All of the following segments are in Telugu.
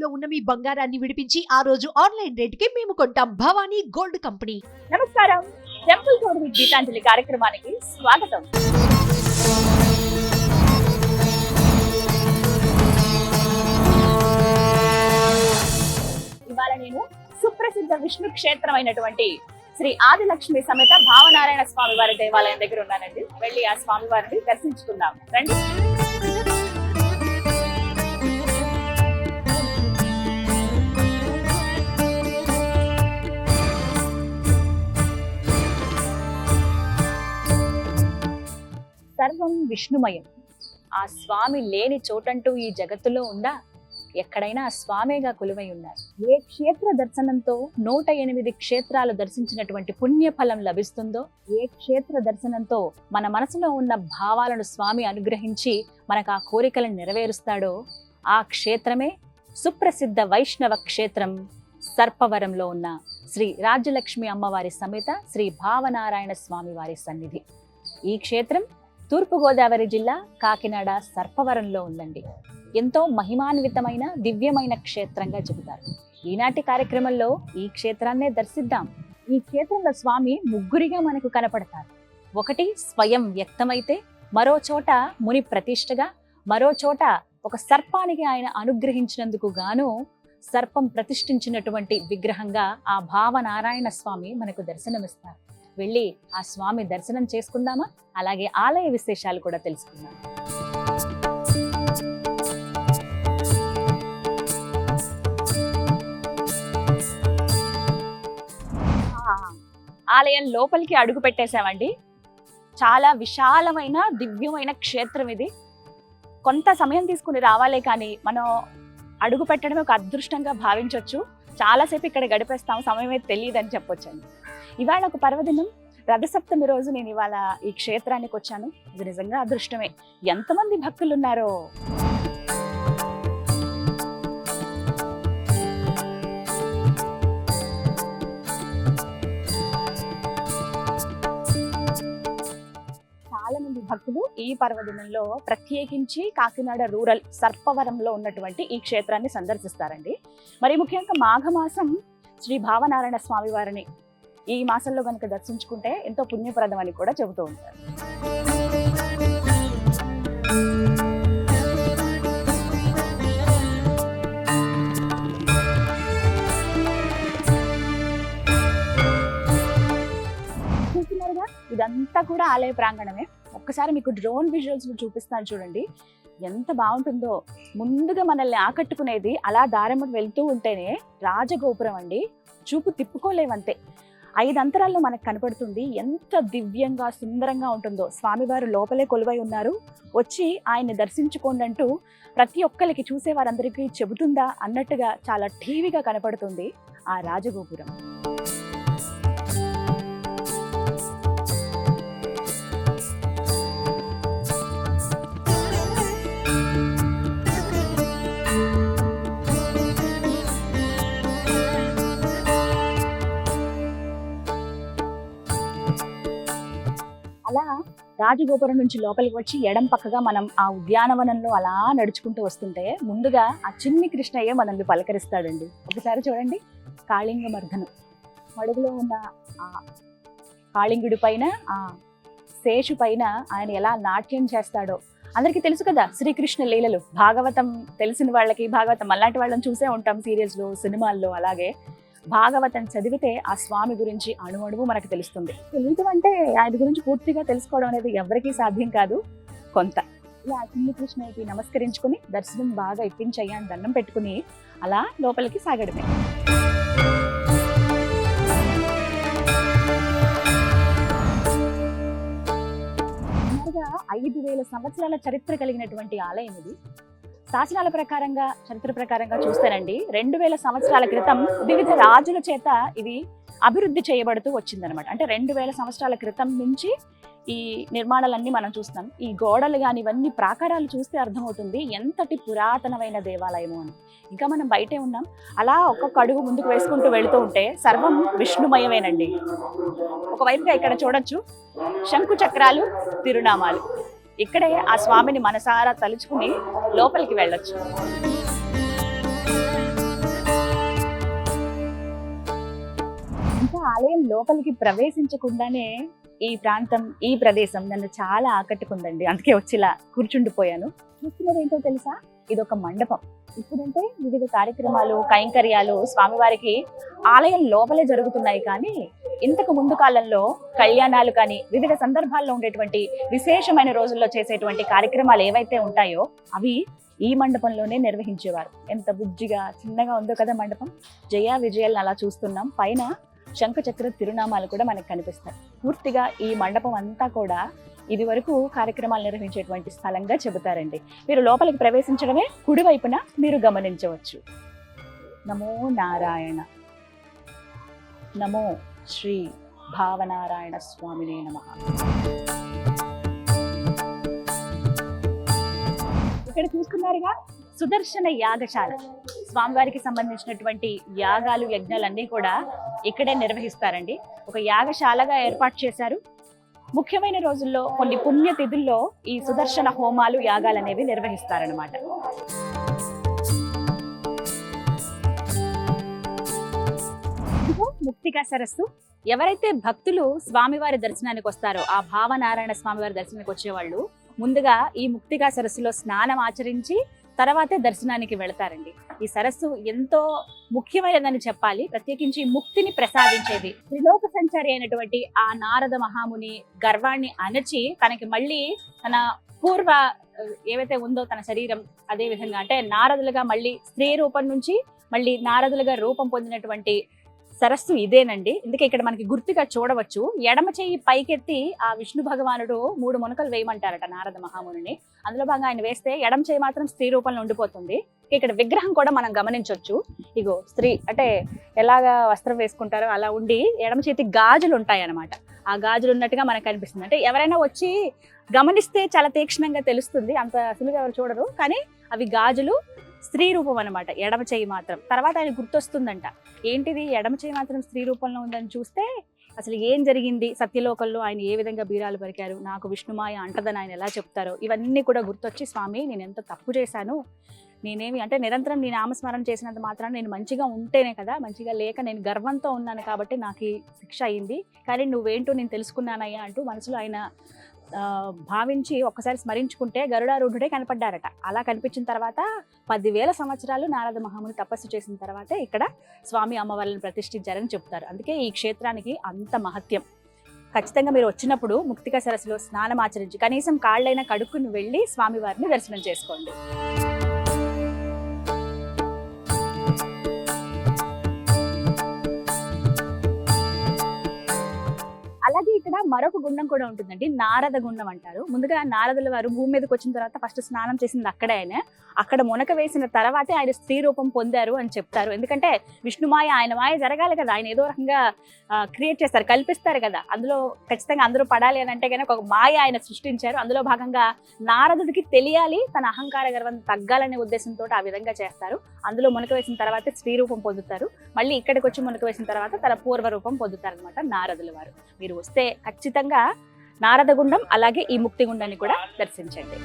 తాకట్టులో ఉన్న మీ బంగారాన్ని విడిపించి ఆ రోజు ఆన్లైన్ రేటుకి మేము కొంటాం. Bhavani gold company. నమస్కారం, టెంపుల్ టూర్ విత్ గీతాంజలి కార్యక్రమానికి స్వాగతం. ఇవాళ నేను సుప్రసిద్ధ విష్ణు క్షేత్రమైనటువంటి శ్రీ ఆదిలక్ష్మి సమేత భావనారాయణ స్వామి వారి దేవాలయం దగ్గర ఉన్నానండి. వెళ్ళి ఆ స్వామి వారిని దర్శించుకుందాం రండి. సర్వం విష్ణుమయం. ఆ స్వామి లేని చోటంటూ ఈ జగత్తులో ఉందా? ఎక్కడైనా ఆ స్వామిగా కొలువై ఉన్నారు. ఏ క్షేత్ర దర్శనంతో 108 క్షేత్రాలు దర్శించినటువంటి పుణ్యఫలం లభిస్తుందో, ఏ క్షేత్ర దర్శనంతో మన మనసులో ఉన్న భావాలను స్వామి అనుగ్రహించి మనకు ఆ కోరికలను నెరవేరుస్తాడో ఆ క్షేత్రమే సుప్రసిద్ధ వైష్ణవ క్షేత్రం సర్పవరంలో ఉన్న శ్రీ రాజ్యలక్ష్మి అమ్మవారి సమేత శ్రీ భావనారాయణ స్వామి వారి సన్నిధి. ఈ క్షేత్రం తూర్పుగోదావరి జిల్లా కాకినాడ సర్పవరంలో ఉందండి. ఎంతో మహిమాన్వితమైన దివ్యమైన క్షేత్రంగా చెబుతారు. ఈనాటి కార్యక్రమంలో ఈ క్షేత్రాన్నే దర్శిద్దాం. ఈ క్షేత్రంలో స్వామి ముగ్గురిగా మనకు కనపడతారు. ఒకటి స్వయం వ్యక్తమైతే, మరో చోట ముని ప్రతిష్టగా, మరో చోట ఒక సర్పానికి ఆయన అనుగ్రహించినందుకు గాను సర్పం ప్రతిష్ఠించినటువంటి విగ్రహంగా ఆ భావనారాయణ స్వామి మనకు దర్శనమిస్తారు. వెళ్ళి ఆ స్వామి దర్శనం చేసుకుందామా? అలాగే ఆలయ విశేషాలు కూడా తెలుసుకుందాం. ఆలయం లోపలికి అడుగు పెట్టేశామండి. చాలా విశాలమైన దివ్యమైన క్షేత్రం ఇది. కొంత సమయం తీసుకుని రావాలే కానీ మనం అడుగు పెట్టడమే ఒక అదృష్టంగా భావించవచ్చు. చాలాసేపు ఇక్కడ గడిపేస్తాం, సమయమే తెలియదని చెప్పొచ్చండి. ఇవాళ ఒక పర్వదినం, రథసప్తమి రోజు నేను ఇవాళ ఈ క్షేత్రానికి వచ్చాను. ఇది నిజంగా అదృష్టమే. ఎంతమంది భక్తులు ఉన్నారో. చాలా మంది భక్తులు ఈ పర్వదినంలో ప్రత్యేకించి కాకినాడ రూరల్ సర్పవరంలో ఉన్నటువంటి ఈ క్షేత్రాన్ని సందర్శిస్తారండి. మరి ముఖ్యంగా మాఘమాసం శ్రీ భావనారాయణ స్వామి వారిని ఈ మాసంలో కనుక దర్శించుకుంటే ఎంతో పుణ్యప్రదం అని కూడా చెబుతూ ఉంటారు. చూస్తున్నారుగా, ఇదంతా కూడా ఆలయ ప్రాంగణమే. ఒక్కసారి మీకు డ్రోన్ విజువల్స్ చూపిస్తాను చూడండి, ఎంత బాగుంటుందో. ముందుగా మనల్ని ఆకట్టుకునేది అలా దారెమ్మటి వెళ్తూ ఉంటేనే రాజగోపురం అండి. చూపు తిప్పుకోలేవంతే. 5 అంతరాల్లో మనకు కనపడుతుంది. ఎంత దివ్యంగా సుందరంగా ఉంటుందో. స్వామివారు లోపలే కొలువై ఉన్నారు. వచ్చి ఆయన్ని దర్శించుకోండి అంటూ ప్రతి ఒక్కరికి, చూసేవారందరికీ చెబుతుందా అన్నట్టుగా చాలా ఠీవిగా కనపడుతుంది ఆ రాజగోపురం. అలా రాజగోపురం నుంచి లోపలికి వచ్చి ఎడం పక్కగా మనం ఆ ఉద్యానవనంలో అలా నడుచుకుంటూ వస్తుంటే ముందుగా ఆ చిన్ని కృష్ణయ్య మనల్ని పలకరిస్తాడండి. ఒకసారి చూడండి, కాళింగ మర్దనం మడుగులో ఉన్న ఆ కాళింగుడి పైన, ఆ శేషు పైన ఆయన ఎలా నాట్యం చేస్తాడో అందరికీ తెలుసు కదా. శ్రీకృష్ణ లీలలు, భాగవతం తెలిసిన వాళ్ళకి, భాగవతం అలాంటి వాళ్ళని చూసే ఉంటాం సీరియల్స్లో, సినిమాల్లో. అలాగే భాగవతం చదివితే ఆ స్వామి గురించి అణువణువు మనకు తెలుస్తుంది. తెలియటం అంటే ఆయన గురించి పూర్తిగా తెలుసుకోవడం అనేది ఎవరికీ సాధ్యం కాదు. కొంత ఇలా చిన్ని కృష్ణయ్యకి నమస్కరించుకుని దర్శనం బాగా ఇప్పించయ్యా అని దండం పెట్టుకుని అలా లోపలికి సాగడమే. 5,000 సంవత్సరాల చరిత్ర కలిగినటువంటి ఆలయం ఇది. శాసనాల ప్రకారంగా, చరిత్ర ప్రకారంగా చూస్తేనండి 2000 సంవత్సరాల క్రితం వివిధ రాజుల చేత ఇది అభివృద్ధి చేయబడుతూ వచ్చిందనమాట. అంటే 2000 సంవత్సరాల క్రితం నుంచి ఈ నిర్మాణాలన్నీ మనం చూస్తాం. ఈ గోడలు కానీ ఇవన్నీ ప్రాకారాలు చూస్తే అర్థమవుతుంది ఎంతటి పురాతనమైన దేవాలయము అని. ఇంకా మనం బయటే ఉన్నాం. అలా ఒక్కొక్క అడుగు ముందుకు వేసుకుంటూ వెళుతూ ఉంటే సర్వం విష్ణుమయమేనండి. ఒకవైపుగా ఇక్కడ చూడొచ్చు శంకు చక్రాలు, తిరునామాలు. ఇక్కడే ఆ స్వామిని మనసారా తలుచుకుని లోపలికి వెళ్ళొచ్చు. లోపలికి ప్రవేశించకుండానే ఈ ప్రాంతం, ఈ ప్రదేశం నన్ను చాలా ఆకట్టుకుందండి. అందుకే వచ్చి ఇలా కూర్చుండిపోయాను. చూస్తున్నది ఏంటో తెలుసా? ఇది ఒక మండపం. ఇప్పుడంటే వివిధ కార్యక్రమాలు, కైంకర్యాలు స్వామివారికి ఆలయం లోపలే జరుగుతున్నాయి. కానీ ఇంతకు ముందు కాలంలో కళ్యాణాలు కానీ వివిధ సందర్భాల్లో ఉండేటువంటి విశేషమైన రోజుల్లో చేసేటువంటి కార్యక్రమాలు ఏవైతే ఉంటాయో అవి ఈ మండపంలోనే నిర్వహించేవారు. ఎంత బుజ్జిగా చిన్నగా ఉందో కదా మండపం. జయ విజయాలను అలా చూస్తున్నాం. పైన శంఖ చక్ర తిరునామాలు కూడా మనకు కనిపిస్తాయి. పూర్తిగా ఈ మండపం అంతా కూడా ఇది వరకు కార్యక్రమాలు నిర్వహించేటువంటి స్థలంగా చెబుతారండి. మీరు లోపలికి ప్రవేశించడమే కుడివైపున మీరు గమనించవచ్చు. నమో నారాయణ, నమో శ్రీ భావనారాయణ స్వామినే నమః. ఇక్కడ చూస్తున్నారుగా సుదర్శన యాగశాల. స్వామివారికి సంబంధించినటువంటి యాగాలు, యజ్ఞాలన్నీ కూడా ఇక్కడే నిర్వహిస్తారండి. ఒక యాగశాలగా ఏర్పాటు చేశారు. ముఖ్యమైన రోజుల్లో, కొన్ని పుణ్యతిథుల్లో ఈ సుదర్శన హోమాలు, యాగాలు అనేవి నిర్వహిస్తారనమాట. ఇదిగో ముక్తికా సరస్సు. ఎవరైతే భక్తులు స్వామివారి దర్శనానికి వస్తారో, ఆ భావనారాయణ స్వామివారి దర్శనానికి వచ్చేవాళ్ళు ముందుగా ఈ ముక్తికా సరస్సులో స్నానం ఆచరించి తర్వాతే దర్శనానికి వెళతారండి. ఈ సరస్సు ఎంతో ముఖ్యమైనదని చెప్పాలి. ప్రత్యేకించి ముక్తిని ప్రసాదించేది. త్రిలోక సంచారి అయినటువంటి ఆ నారద మహాముని గర్వాన్ని అణచి తనకి మళ్ళీ తన పూర్వ ఏవైతే ఉందో తన శరీరం, అదే విధంగా అంటే నారదులుగా మళ్ళీ స్త్రీ రూపం నుంచి మళ్ళీ నారదులుగా రూపం పొందినటువంటి సరస్సు ఇదేనండి. అందుకే ఇక్కడ మనకి గుర్తుగా చూడవచ్చు. ఎడమ చెయ్యి పైకెత్తి ఆ విష్ణు భగవానుడు 3 మునకలు వేయమంటారట నారద మహాముని. అందులో భాగంగా ఆయన వేస్తే ఎడమ చెయ్యి మాత్రం స్త్రీ రూపంలో ఉండిపోతుంది. ఇక్కడ విగ్రహం కూడా మనం గమనించవచ్చు. ఇగో స్త్రీ అంటే ఎలాగా వస్త్రం వేసుకుంటారో అలా ఉండి ఎడమ చేతి గాజులు ఉంటాయి అన్నమాట. ఆ గాజులు ఉన్నట్టుగా మనకు కనిపిస్తుంది. అంటే ఎవరైనా వచ్చి గమనిస్తే చాలా తీక్షణంగా తెలుస్తుంది. అంత అసలుగా ఎవరు చూడరు. కానీ అవి గాజులు, స్త్రీ రూపం అనమాట. ఎడమ చెయ్యి మాత్రం. తర్వాత ఆయన గుర్తొస్తుందంట, ఏంటిది ఎడమ చెయ్యి మాత్రం స్త్రీ రూపంలో ఉందని చూస్తే అసలు ఏం జరిగింది, సత్యలోకంలో ఆయన ఏ విధంగా బీరాలు పరికారు, నాకు విష్ణుమాయ అంటదని ఆయన ఎలా చెప్తారో ఇవన్నీ కూడా గుర్తొచ్చి, స్వామి నేను ఎంత తప్పు చేశాను, నేనేమి అంటే నిరంతరం నీ నామస్మరణ చేసినంత మాత్రాన నేను మంచిగా ఉంటేనే కదా, మంచిగా లేక నేను గర్వంతో ఉన్నాను కాబట్టి నాకు ఈ శిక్ష అయింది, కానీ నువ్వేంటో నేను తెలుసుకున్నానయ్యా అంటూ మనసులో ఆయన భావించి ఒక్కసారి స్మరించుకుంటే గరుడారూఢుడే కనపడ్డారట. అలా కనిపించిన తర్వాత 10,000 సంవత్సరాలు నారద మహాముని తపస్సు చేసిన తర్వాతే ఇక్కడ స్వామి అమ్మవారిని ప్రతిష్ఠించారని చెప్తారు. అందుకే ఈ క్షేత్రానికి అంత మహత్యం. ఖచ్చితంగా మీరు వచ్చినప్పుడు ముక్తికా సరస్సులో స్నానం ఆచరించి కనీసం కాళ్ళైనా కడుక్కుని వెళ్ళి స్వామివారిని దర్శనం చేసుకోండి. అలాగే ఇక్కడ మరొక గుండం కూడా ఉంటుందండి. నారద గుండం అంటారు. ముందుగా నారదుల వారు భూమి మీదకి వచ్చిన తర్వాత ఫస్ట్ స్నానం చేసింది అక్కడే. ఆయన అక్కడ మునక వేసిన తర్వాతే ఆయన స్త్రీ రూపం పొందారు అని చెప్తారు. ఎందుకంటే విష్ణుమాయ, ఆయన మాయ జరగాలి కదా, ఆయన ఏదో రకంగా క్రియేట్ చేస్తారు, కల్పిస్తారు కదా. అందులో ఖచ్చితంగా అందరూ పడాలి అని అంటే కనుక ఒక మాయ ఆయన సృష్టించారు. అందులో భాగంగా నారదుడికి తెలియాలి, తన అహంకార గర్వం తగ్గాలనే ఉద్దేశంతో ఆ విధంగా చేస్తారు. అందులో మునక వేసిన తర్వాతే స్త్రీ రూపం పొందుతారు. మళ్ళీ ఇక్కడికి వచ్చి మునక వేసిన తర్వాత తన పూర్వ రూపం పొందుతారు అనమాట నారదుల వారు. మీరు వస్తే ఖచ్చితంగా నారదగుండం అలాగే ఈ ముక్తి గుండాన్ని కూడా దర్శించండి.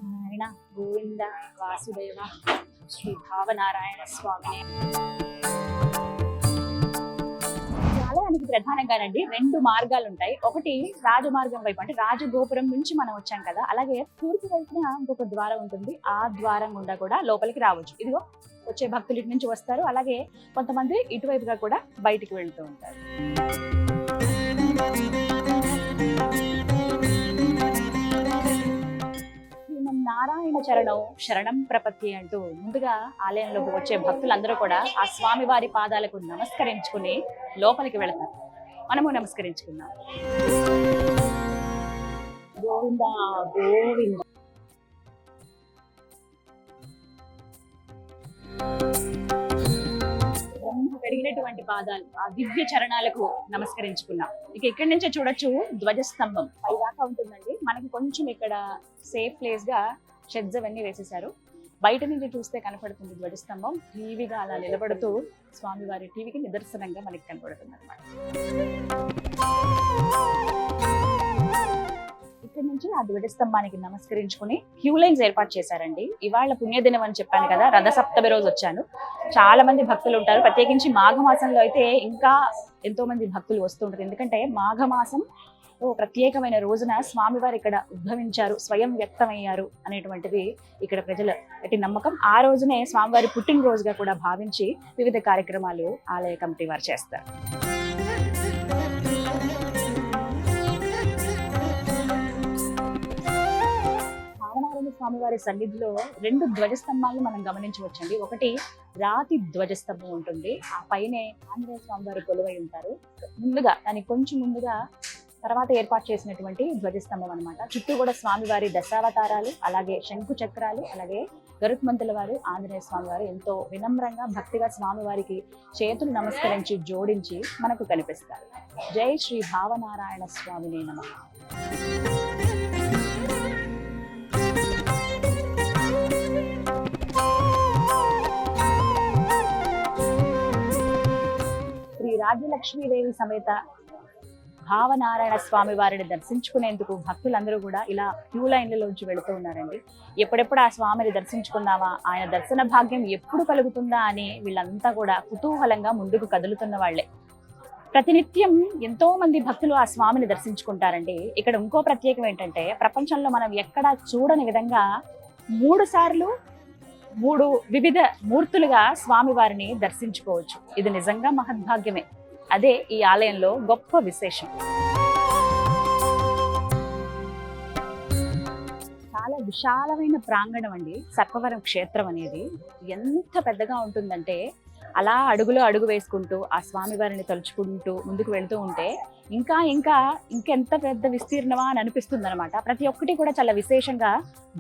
నారాయణ గోవింద వాసుదేవ శ్రీ భావనారాయణ స్వామి. ఆలయానికి ప్రధానంగానండి 2 మార్గాలు ఉంటాయి. ఒకటి రాజమార్గం వైపు, అంటే రాజగోపురం నుంచి మనం వచ్చాం కదా, అలాగే తూర్పు వైపున ఇంకొక ద్వారం ఉంటుంది. ఆ ద్వారం గుండా కూడా లోపలికి రావచ్చు. ఇదిగో వచ్చే భక్తులు ఇటు నుంచి వస్తారు. అలాగే కొంతమంది ఇటువైపుగా కూడా బయటికి వెళ్తూ ఉంటారు. నారాయణ చరణం శరణం ప్రపత్తి అంటూ ముందుగా ఆలయంలోకి వచ్చే భక్తులందరూ కూడా ఆ స్వామి వారి పాదాలకు నమస్కరించుకుని లోపలికి వెళతారు. మనము నమస్కరించుకున్నాం. గోవింద గోవింద. బ్రహ్మ కడిగినటువంటి పాదాలు, ఆ దివ్య చరణాలకు నమస్కరించుకున్నాం. ఇక ఇక్కడి నుంచే చూడొచ్చు ధ్వజస్తంభం పైదాకా ఉంటుందండి. మనకి కొంచెం ఇక్కడ సేఫ్ ప్లేస్ గా షెడ్స్ అవన్నీ వేసేసారు. బయట నుంచి చూస్తే కనపడుతుంది ధ్వజస్తంభం. టీవీగా అలా నిలబడుతూ స్వామివారి టీవీకి నిదర్శనంగా మనకి కనపడుతుంది అనమాట. ఇక్కడి నుంచి ఆ ధ్వజస్తంభానికి నమస్కరించుకుని క్యూ లైన్స్ ఏర్పాటు చేశారండి. ఇవాళ పుణ్యదినం అని చెప్పాను కదా, రథసప్తమి రోజు వచ్చాను. చాలా మంది భక్తులు ఉంటారు. ప్రత్యేకించి మాఘమాసంలో అయితే ఇంకా ఎంతో మంది భక్తులు వస్తూ ఉంటారు. ఎందుకంటే మాఘమాసం ప్రత్యేకమైన రోజున స్వామివారు ఇక్కడ ఉద్భవించారు, స్వయం వ్యక్తమయ్యారు అనేటువంటిది ఇక్కడ ప్రజల నమ్మకం. ఆ రోజునే స్వామివారి పుట్టినరోజుగా కూడా భావించి వివిధ కార్యక్రమాలు ఆలయ కమిటీ వారు చేస్తారు. భావనారాయణ స్వామివారి సన్నిధిలో 2 ధ్వజస్తంభాలను మనం గమనించవచ్చండి. ఒకటి రాతి ధ్వజస్తంభం ఉంటుంది, ఆ పైనే ఆంజనేయ స్వామివారు కొలువై ఉంటారు. ముందుగా దానికి కొంచెం ముందుగా తర్వాత ఏర్పాటు చేసినటువంటి ధ్వజస్తంభం అన్నమాట. చుట్టూ కూడా స్వామివారి దశావతారాలు, అలాగే శంకు చక్రాలు, అలాగే గరుత్మంతుల వారు, ఆంజనేయ స్వామి వారు ఎంతో వినమ్రంగా భక్తిగా స్వామివారికి చేతులు నమస్కరించి జోడించి మనకు కనిపిస్తారు. జై శ్రీ భావనారాయణ స్వామినే నమః. శ్రీ రాజ్యలక్ష్మీదేవి సమేత భావనారాయణ స్వామి వారిని దర్శించుకునేందుకు భక్తులందరూ కూడా ఇలా క్యూ లైన్లలోంచి వెళుతూ ఉన్నారండి. ఎప్పుడెప్పుడు ఆ స్వామిని దర్శించుకుందామా, ఆయన దర్శన భాగ్యం ఎప్పుడు కలుగుతుందా అని వీళ్ళంతా కూడా కుతూహలంగా ముందుకు కదులుతున్న వాళ్లే. ప్రతినిత్యం ఎంతో మంది భక్తులు ఆ స్వామిని దర్శించుకుంటారండి. ఇక్కడ ఇంకో ప్రత్యేకం ఏంటంటే, ప్రపంచంలో మనం ఎక్కడా చూడని విధంగా 3 సార్లు 3 వివిధ మూర్తులుగా స్వామి వారిని దర్శించుకోవచ్చు. ఇది నిజంగా మహద్భాగ్యమే. అదే ఈ ఆలయంలో గొప్ప విశేషం. చాలా విశాలమైన ప్రాంగణం అండి సర్పవరం క్షేత్రం అనేది. ఎంత పెద్దగా ఉంటుందంటే, అలా అడుగులో అడుగు వేసుకుంటూ ఆ స్వామివారిని తలుచుకుంటూ ముందుకు వెళ్తూ ఉంటే ఇంకెంత పెద్ద విస్తీర్ణమా అని అనిపిస్తుంది అనమాట. ప్రతి ఒక్కటి కూడా చాలా విశేషంగా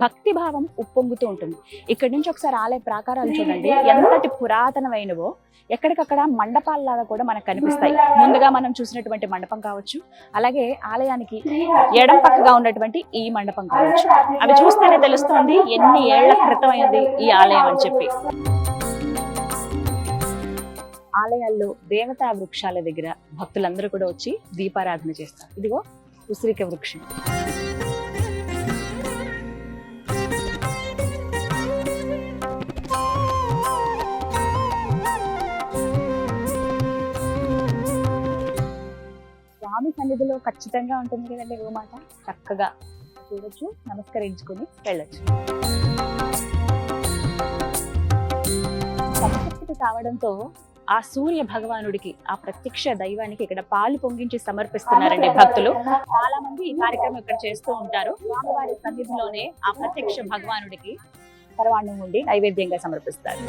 భక్తి భావం ఉప్పొంగుతూ ఉంటుంది. ఇక్కడి నుంచి ఒకసారి ఆలయ ప్రాకారాలు చూడండి, ఎంతటి పురాతనమైనవో. ఎక్కడికక్కడ మండపాల్లాగా కూడా మనకు కనిపిస్తాయి. ముందుగా మనం చూసినటువంటి మండపం కావచ్చు, అలాగే ఆలయానికి ఎడం పక్కగా ఉన్నటువంటి ఈ మండపం కావచ్చు. అవి చూస్తేనే తెలుస్తోంది ఎన్ని ఏళ్ల క్రితం అయింది ఈ ఆలయం అని చెప్పి. ఆలయాల్లో దేవతా వృక్షాల దగ్గర భక్తులందరూ కూడా వచ్చి దీపారాధన చేస్తారు. ఇదిగో ఉసిరిక వృక్షం. స్వామి సన్నిధిలో ఖచ్చితంగా ఉంటుంది కదండి గోమాత. చక్కగా చూడొచ్చు, నమస్కరించుకుని వెళ్ళొచ్చు. సంతృప్తి కావడంతో ఆ సూర్య భగవానుడికి, ఆ ప్రత్యక్ష దైవానికి ఇక్కడ పాలు పొంగించి సమర్పిస్తున్నారండి భక్తులు. చాలా మంది ఈ కార్యక్రమం ఇక్కడ చేస్తూ ఉంటారు. స్వామివారి సన్నిధిలోనే ఆ ప్రత్యక్ష భగవానుడికి పరవాన్నం ఉండి నైవేద్యంగా సమర్పిస్తారు.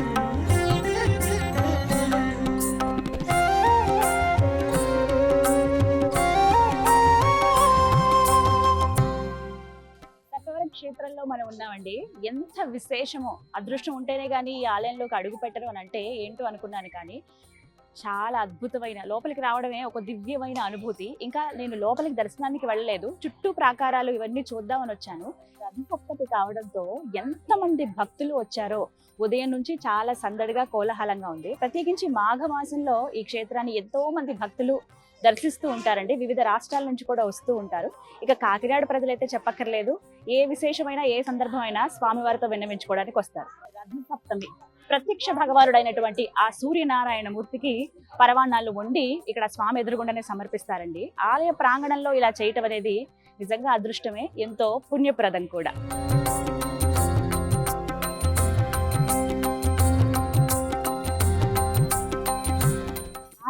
క్షేత్రంలో మనం ఉన్నామండి. ఎంత విశేషమో, అదృష్టం ఉంటేనే కానీ ఈ ఆలయంలోకి అడుగు పెట్టరు అని అంటే ఏంటో అనుకున్నాను. కానీ చాలా అద్భుతమైన, లోపలికి రావడమే ఒక దివ్యమైన అనుభూతి. ఇంకా నేను లోపలికి దర్శనానికి వెళ్ళలేదు, చుట్టూ ప్రాకారాలు ఇవన్నీ చూద్దామని వచ్చాను. రథసప్తమి కావడంతో ఎంతమంది భక్తులు వచ్చారో. ఉదయం నుంచి చాలా సందడిగా కోలాహలంగా ఉంది. ప్రత్యేకించి మాఘమాసంలో ఈ క్షేత్రాన్ని ఎంతో మంది భక్తులు దర్శిస్తూ ఉంటారండి. వివిధ రాష్ట్రాల నుంచి కూడా వస్తూ ఉంటారు. ఇక కాకినాడ ప్రజలైతే చెప్పక్కర్లేదు, ఏ విశేషమైన ఏ సందర్భమైనా స్వామివారితో విన్నవించుకోవడానికి వస్తారు. రథసప్తమి ప్రత్యక్ష భగవానుడైనటువంటి ఆ సూర్యనారాయణ మూర్తికి పరవాన్నాలు వండి ఇక్కడ స్వామి ఎదురుగుండానే సమర్పిస్తారండి. ఆలయ ప్రాంగణంలో ఇలా చేయటం అనేది నిజంగా అదృష్టమే, ఎంతో పుణ్యప్రదం కూడా.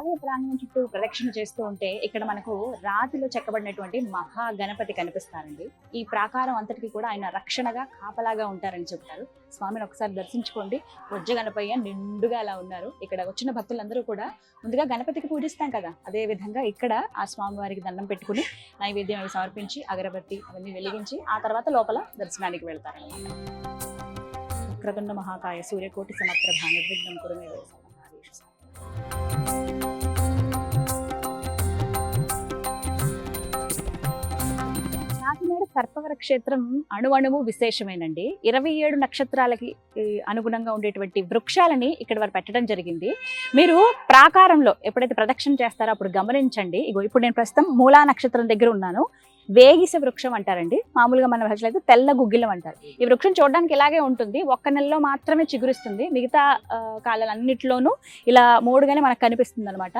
ఆలయ ప్రాంగణం చుట్టూ ప్రదక్షిణ చేస్తూ ఉంటే ఇక్కడ మనకు రాతిలో చెక్కబడినటువంటి మహా గణపతి కనిపిస్తారండి. ఈ ప్రాకారం అంతటికి కూడా ఆయన రక్షణగా, కాపలాగా ఉంటారని చెప్తారు. స్వామిని ఒకసారి దర్శించుకోండి. బొజ్జ గణపయ్య నిండుగా అలా ఉన్నారు. ఇక్కడ వచ్చిన భక్తులందరూ కూడా ముందుగా గణపతికి పూజిస్తాం కదా, అదే విధంగా ఇక్కడ ఆ స్వామివారికి దండం పెట్టుకుని నైవేద్యం అవి సమర్పించి అగరబత్తి అవన్నీ వెలిగించి ఆ తర్వాత లోపల దర్శనానికి వెళ్తారన్నమాట. వక్రతుండ మహాకాయ సూర్యకోటి సమప్రభ నిర్విఘ్నం కురు మే దేవ. కాకినాడ సర్పవర క్షేత్రం అణువణువు విశేషమేనండి. 27 నక్షత్రాలకి అనుగుణంగా ఉండేటువంటి వృక్షాలని ఇక్కడ వారు పెట్టడం జరిగింది. మీరు ప్రాకారంలో ఎప్పుడైతే ప్రదక్షిణ చేస్తారో అప్పుడు గమనించండి. ఇగో ఇప్పుడు నేను ప్రస్తుతం మూలా నక్షత్రం దగ్గర ఉన్నాను. వేగిస వృక్షం అంటారండి. మామూలుగా మన భాషలో అయితే తెల్ల గుగ్గిలం అంటారు. ఈ వృక్షం చూడడానికి ఇలాగే ఉంటుంది, ఒక్క నెలలో మాత్రమే చిగురిస్తుంది, మిగతా కాలాలన్నిటిలోనూ ఇలా మూడుగానే మనకు కనిపిస్తుంది అనమాట.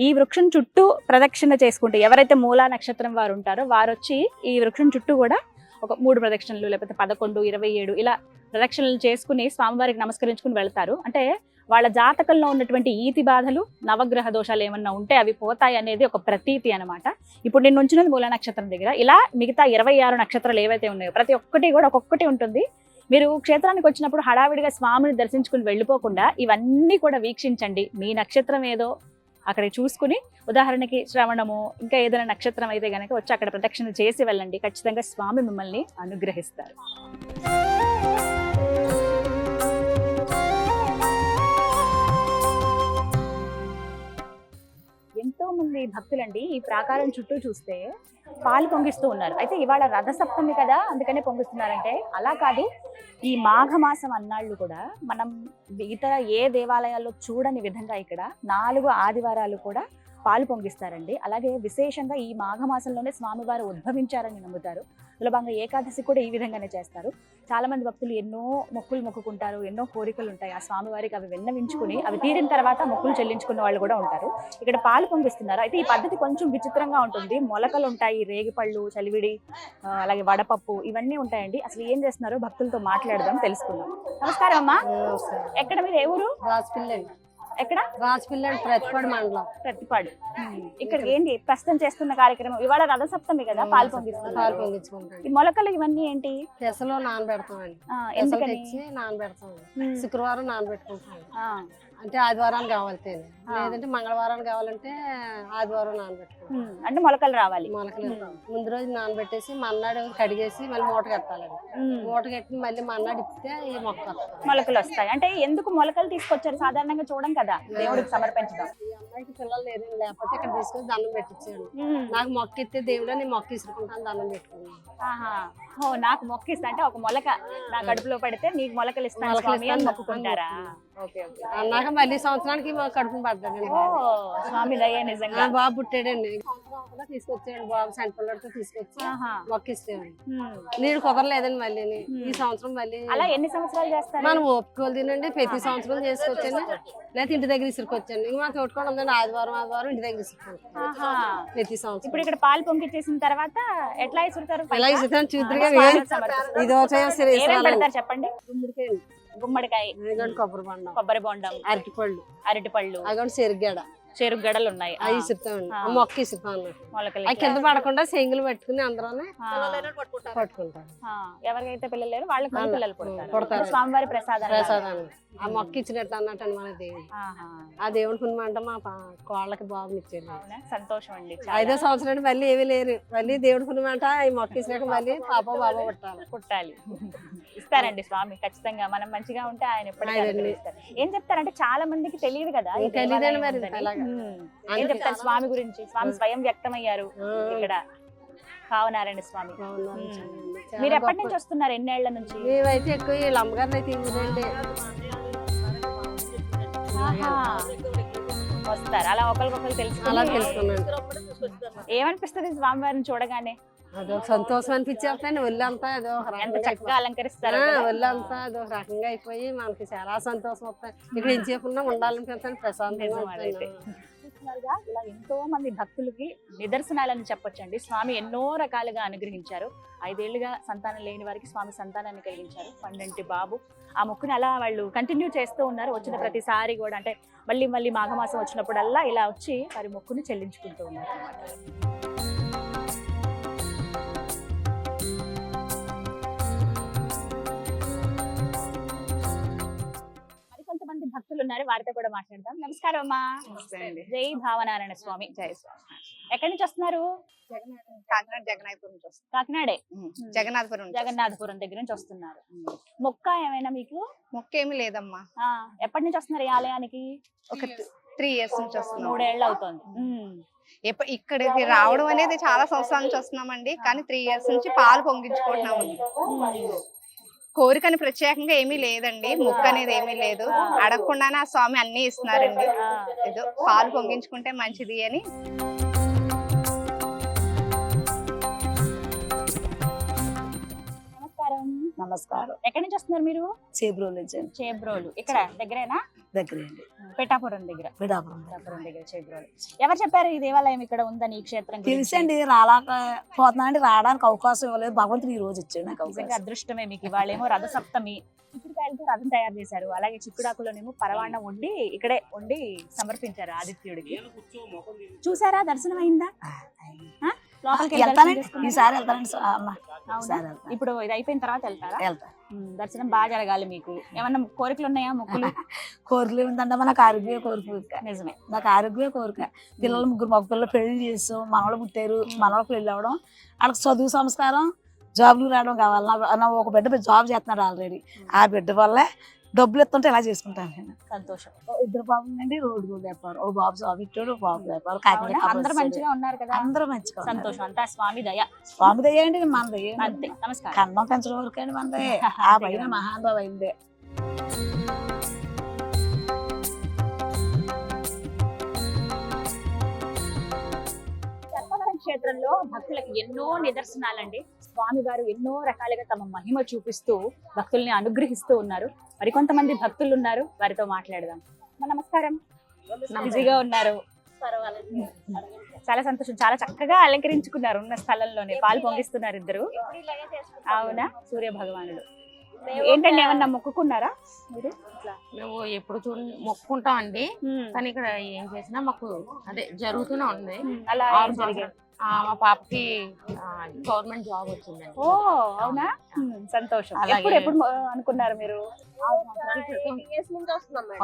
ఈ వృక్షం చుట్టూ ప్రదక్షిణ చేసుకుంటే ఎవరైతే మూలా నక్షత్రం వారు ఉంటారో వారు వచ్చి ఈ వృక్షం చుట్టూ కూడా ఒక 3 ప్రదక్షిణలు లేకపోతే 11, 27 ఇలా ప్రదక్షిణలు చేసుకుని స్వామివారికి నమస్కరించుకుని వెళ్తారు. అంటే వాళ్ళ జాతకంలో ఉన్నటువంటి ఈతి బాధలు, నవగ్రహ దోషాలు ఏమన్నా ఉంటే అవి పోతాయి అనేది ఒక ప్రతీతి అనమాట. ఇప్పుడు నేను ఉంచినది మూలా నక్షత్రం దగ్గర. ఇలా మిగతా 26 నక్షత్రాలు ఏవైతే ఉన్నాయో ప్రతి ఒక్కటి కూడా ఒక్కొక్కటి ఉంటుంది. మీరు క్షేత్రానికి వచ్చినప్పుడు హడావిడిగా స్వామిని దర్శించుకుని వెళ్ళిపోకుండా ఇవన్నీ కూడా వీక్షించండి. మీ నక్షత్రం ఏదో అక్కడ చూసుకుని, ఉదాహరణకి శ్రవణము ఇంకా ఏదైనా నక్షత్రం అయితే కనుక వచ్చి అక్కడ ప్రదక్షిణ చేసి వెళ్ళండి. ఖచ్చితంగా స్వామి మిమ్మల్ని అనుగ్రహిస్తారు. ఎంతో మంది భక్తులండి ఈ ప్రాకారం చుట్టూ చూస్తే పాలు పొంగిస్తూ ఉన్నారు. అయితే ఇవాళ రథసప్తమి కదా అందుకనే పొంగిస్తున్నారంటే అలా కాదు. ఈ మాఘమాసం అన్నాళ్ళు కూడా మనం ఇతర ఏ దేవాలయాల్లో చూడని విధంగా ఇక్కడ 4 ఆదివారాలు కూడా పాలు పొంగిస్తారండి. అలాగే విశేషంగా ఈ మాఘమాసంలోనే స్వామివారు ఉద్భవించారని నమ్ముతారు. సులభంగా ఏకాదశి కూడా ఈ విధంగానే చేస్తారు. చాలా మంది భక్తులు ఎన్నో మొక్కులు మొక్కుకుంటారు, ఎన్నో కోరికలు ఉంటాయి. ఆ స్వామివారికి అవి విన్నవించుకుని అవి తీరిన తర్వాత మొక్కులు చెల్లించుకున్న వాళ్ళు కూడా ఉంటారు. ఇక్కడ పాలు పొంగిస్తున్నారు. అయితే ఈ పద్ధతి కొంచెం విచిత్రంగా ఉంటుంది. మొలకలు ఉంటాయి, రేగిపళ్ళు, చలివిడి, అలాగే వడపప్పు ఇవన్నీ ఉంటాయండి. అసలు ఏం చేస్తున్నారో భక్తులతో మాట్లాడదాం, తెలుసుకుందాం. నమస్కారం అమ్మా. ఎక్కడ మీరు ఏ ఊరు? ఎక్కడ? రాజపిల్లండి, ప్రతిపాడు మండలం. ప్రతిపాడు. ఇక్కడ ఏంటి ప్రస్తుతం చేస్తున్న కార్యక్రమం? ఇవాళ రథసప్తమి కదా, పాలు పొంగిస్తున్నారు. పాలు పొంగించుకుంటాం. ఈ మొలకలు ఇవన్నీ ఏంటి? పెసలో నానబెడతామండి. ఎందుకని? నానబెడతామండి. శుక్రవారం నానబెట్టుకుంటాం. అంటే ఆదివారానికి కావాలి, లేదంటే మంగళవారానికి కావాలంటే ఆదివారం నానబెట్టుకుంటాం. అంటే మొలకలు రావాలి. మొలకలు ముందు రోజు నానబెట్టేసి మన్నాడు కడిగేసి మళ్ళీ మూట కట్టాలండి. మూట కట్టి మళ్ళీ మన్నాడు ఇప్పితే ఈ మొక్క మొలకలు వస్తాయి. అంటే ఎందుకు మొలకలు తీసుకొచ్చారు? సాధారణంగా చూడం కదా దేవుడికి సమర్పించడం. ఈ అమ్మాయికి పిల్లలు లేరు, లేకపోతే ఇక్కడ తీసుకొని దండం పెట్టించాను. నాకు మొక్క ఇస్తే దేవుడు నేను మొక్క ఇసుకుంటాను, దండం పెట్టుకున్నాను. నాకు మొక్క ఇస్తా అంటే ఒక మొలక నా కడుపులో పడితే నీకు మొలకలు ఇస్తాను స్వామి అని మొక్కుకుంటారా? అన్నాక మళ్ళీ సంవత్సరానికి కడుపు పడ్డాడండి. స్వామి దయ. నిజంగా బాబు పుట్టాడండి, తీసుకొచ్చాడు బాబు సంటిపిల్లడితో తీసుకొచ్చి మొక్క ఇస్తాడు. నీడు కుదరలేదండి మళ్ళీ ఈ సంవత్సరం మళ్ళీ. అలా ఎన్ని సంవత్సరాలు చేస్తారు? మనం ఒప్పుకోలు తినండి, ప్రతి సంవత్సరం చేసుకొచ్చండి, లేకపోతే ఇంటి దగ్గర ఇసురుకొచ్చండి. ఇంక మాకు తోడుకోవడం ఉందండి, ఆదివారం ఇంటి దగ్గర ఇసురుకుంటాం ప్రతి సంవత్సరం. ఇప్పుడు ఇక్కడ పాలు పొంగిచ్చేసిన తర్వాత ఎట్లా ఇసురుతారు? ఎలా ఇసురుతాను చూద్దరుగా. ఇది చెప్పండి. గుమ్మడికాయ, కొబ్బరి బండం, కొబ్బరి బొండం, అరటిపళ్ళు, అవి చెరుకు గడలు ఉన్నాయి. అవి ఇసురుతామండి. మొక్క ఇసురుతాను. మొలకలు కింద పడకుండా సెంగులు పట్టుకుని అందరూ పట్టుకుంటారు. ఎవరికైతే పిల్లలు లేరు వాళ్ళకి పిల్లలు పుడతారు. స్వామివారి ప్రసాదాన్ని ఆ మొక్క ఇచ్చినట్టు అన్నట్టు మన దేవుడు. ఆ దేవుడి పుణ్యమంట మా కోళ్ళకి బాబుని ఇచ్చారు. సంతోషం అండి. 5వ సంవత్సరం మళ్ళీ ఏమీ లేరు, మళ్ళీ దేవుడి పుణ్యమంట ఈ మొక్క ఇచ్చినాక మళ్ళీ పాప బాబా పుట్టాలి. ఇస్తారండి స్వామి ఖచ్చితంగా. మనం మంచిగా ఉంటే ఆయన ఎప్పటికీ ఇస్తారు. ఏం చెప్తారంటే చాలా మందికి తెలియదు కదా, తెలియదండి మరి. ఏం చెప్తారు స్వామి గురించి? స్వామి స్వయం వ్యక్తమయ్యారు ఇక్కడ. కావనారాయణ స్వామి. మీరు ఎప్పటి నుంచి వస్తున్నారు? ఎన్నేళ్ల నుంచి? మేమైతే ఎక్కువ వీళ్ళ అమ్మగారిని అయితే వస్తారు. అలా ఒకరికొకరు తెలుసుకున్నాను. ఏమనిపిస్తుంది స్వామివారిని చూడగానే? అదో సంతోషం అనిపించేస్తాను. ఒళ్ళంతా అదో ఎంత చక్కగా అలంకరిస్తారు. ఒళ్ళంతా అదో రకంగా అయిపోయి మనకి చాలా సంతోషం వస్తాయి. ఇక్కడ ఏం చెప్పకుండా ఉండాలనిపిస్తాను, ప్రశాంతంగా. ఇలా ఎంతో మంది భక్తులకి నిదర్శనాలని చెప్పొచ్చండి. స్వామి ఎన్నో రకాలుగా అనుగ్రహించారు. 5 ఏళ్లుగా సంతానం లేని వారికి స్వామి సంతానాన్ని కలిగించారు. 12 బాబు. ఆ మొక్కుని అలా వాళ్ళు కంటిన్యూ చేస్తూ ఉన్నారు. వచ్చిన ప్రతిసారి కూడా అంటే మళ్ళీ మాఘమాసం వచ్చినప్పుడల్లా ఇలా వచ్చి వారి మొక్కుని చెల్లించుకుంటూ ఉన్నారు అన్నమాట. కొంతమంది భక్తులు ఉన్నారు, వారితో కూడా మాట్లాడదాం. నమస్కారం అమ్మా. జై భావనారాయణ స్వామి. జై స్వామి. ఎక్కడి నుంచి వస్తున్నారు? కాకినాడ జగన్నాథపురం నుంచి వస్తున్నారు. కాకినాడే జగన్నాథపురం దగ్గర నుంచి వస్తున్నారు. మొక్క ఏమైనా మీకు? మొక్క ఏమి లేదమ్మా. ఎప్పటి నుంచి వస్తున్నారు ఈ ఆలయానికి? ఒక 3 ఇయర్స్ నుంచి వస్తున్నాం. 3 ఏళ్ళు అవుతుంది. ఇక్కడికి రావడం అనేది చాలా సంవత్సరాల నుంచి వస్తున్నామండి, కానీ 3 ఇయర్స్ నుంచి పాలు పొంగించుకుంటున్నామండి. కోరికని ప్రత్యేకంగా ఏమీ లేదండి, మొక్క అనేది ఏమీ లేదు. అడగకుండానే ఆ స్వామి అన్ని ఇస్తున్నారండి. ఏదో పాలు పొంగించుకుంటే మంచిది అని. నమస్కారం. ఎక్కడి నుంచి వస్తున్నారు మీరు? చేబ్రోలు వచ్చాను. చేబ్రోలు ఇక్కడ దగ్గరేనా? దగ్గరండి, పిఠాపురం దగ్గర. పిఠాపురం పిఠాపురం దగ్గర చేబ్రోలు. ఎవరు చెప్పారు ఈ దేవాలయం ఇక్కడ ఉందని, ఈ క్షేత్రం గురించి? తెలుసండి, రాలేక పోతున్నా అండి, రావడానికి అవకాశం ఇవ్వలేదు. భగవంతుడు ఈ రోజు ఇచ్చాడు నాకు నిజంగా అవకాశం. అదృష్టమే మీకు. ఇవాళేమో రథసప్తమి, చిక్కుడుకాయలతో రథం తయారు చేశారు. అలాగే చిక్కుడాకులోనేమో పరవాణం వండి ఇక్కడే వండి సమర్పించారు ఆదిత్యుడికి. చూసారా, దర్శనం అయిందా? ఆ? లోపలికి వెళ్ళి దర్శనం వెళ్తానండి, చేసుకున్నారా? ఈసారి వెళ్తానండి అమ్మ. అవునా? ఈసారి వెళ్తాను. ఇప్పుడు ఇది అయిపోయిన తర్వాత వెళ్తారా? వెళ్తాను. దర్శనం బాగా జరగాలి మీకు. ఏమన్నా కోరికలు ఉన్నాయా, మొక్కులు? కోరికలు ఏమిటంటే నాకు ఆరోగ్య కోరిక. నిజమే, నాకు ఆరోగ్య కోరిక. పిల్లలు ముగ్గురు మగ పిల్లలు పెళ్లి చేస్తాం, మనవాళ్ళు పుట్టారు, మనవాళ్ళు పెళ్లి అవ్వడం, వాళ్ళకి చదువు సంస్కారం, జాబ్లు రావడం కావాలి. నా ఒక బిడ్డ జాబ్ చేస్తున్నాడు ఆల్రెడీ. ఆ బిడ్డ వల్ల డబ్బులు ఎత్తుంటే ఇలా చేసుకుంటాను నేను. సంతోషం. ఇద్దరు బాబులు అండి, రోడ్డు వ్యాపారం. ఓ బాబు జాబ్ ఇచ్చాడు, ఓ బాబు వ్యాపారం. అవునా? అందరూ మంచిగా ఉన్నారు కదా? అందరూ మంచిగా ఉన్నారు. సంతోషం. అంతా స్వామి దయ. స్వామి దయ్యండి, మన దయ్య. అంతే. నమస్కారం. కన్నం పెంచడం వరకు అండి మనదే. ఆ పైన మహానుభావ అయిందే. సర్పవరం క్షేత్రంలో భక్తులకు ఎన్నో నిదర్శనాలండి. స్వామి వారు ఎన్నో రకాలుగా తమ మహిమ చూపిస్తూ భక్తుల్ని అనుగ్రహిస్తూ ఉన్నారు. మరికొంతమంది భక్తులు ఉన్నారు, వారితో మాట్లాడదాం. అమ్మ, నమస్కారం. బిజీగా ఉన్నారు? చాలా సంతోషం. చాలా చక్కగా అలంకరించుకున్నారు. ఉన్న స్థలంలోనే పాలు పొంగిస్తున్నారు ఇద్దరు. అవునా? సూర్య భగవానుడు. ఏంటండి, ఏమన్నా మొక్కుకున్నారా మీరు? మేము ఎప్పుడు మొక్కుకుంటాం అండి, కానీ ఇక్కడ ఏం చేసినా మాకు అదే జరుగుతూనే ఉంది. అలా ఆరు జరిగాయి. మా పాపకి గవర్నమెంట్ జాబ్ వచ్చిందండి. ఓ అవునా? సంతోషం. అలాగే. ఎప్పుడు అనుకున్నారు మీరు?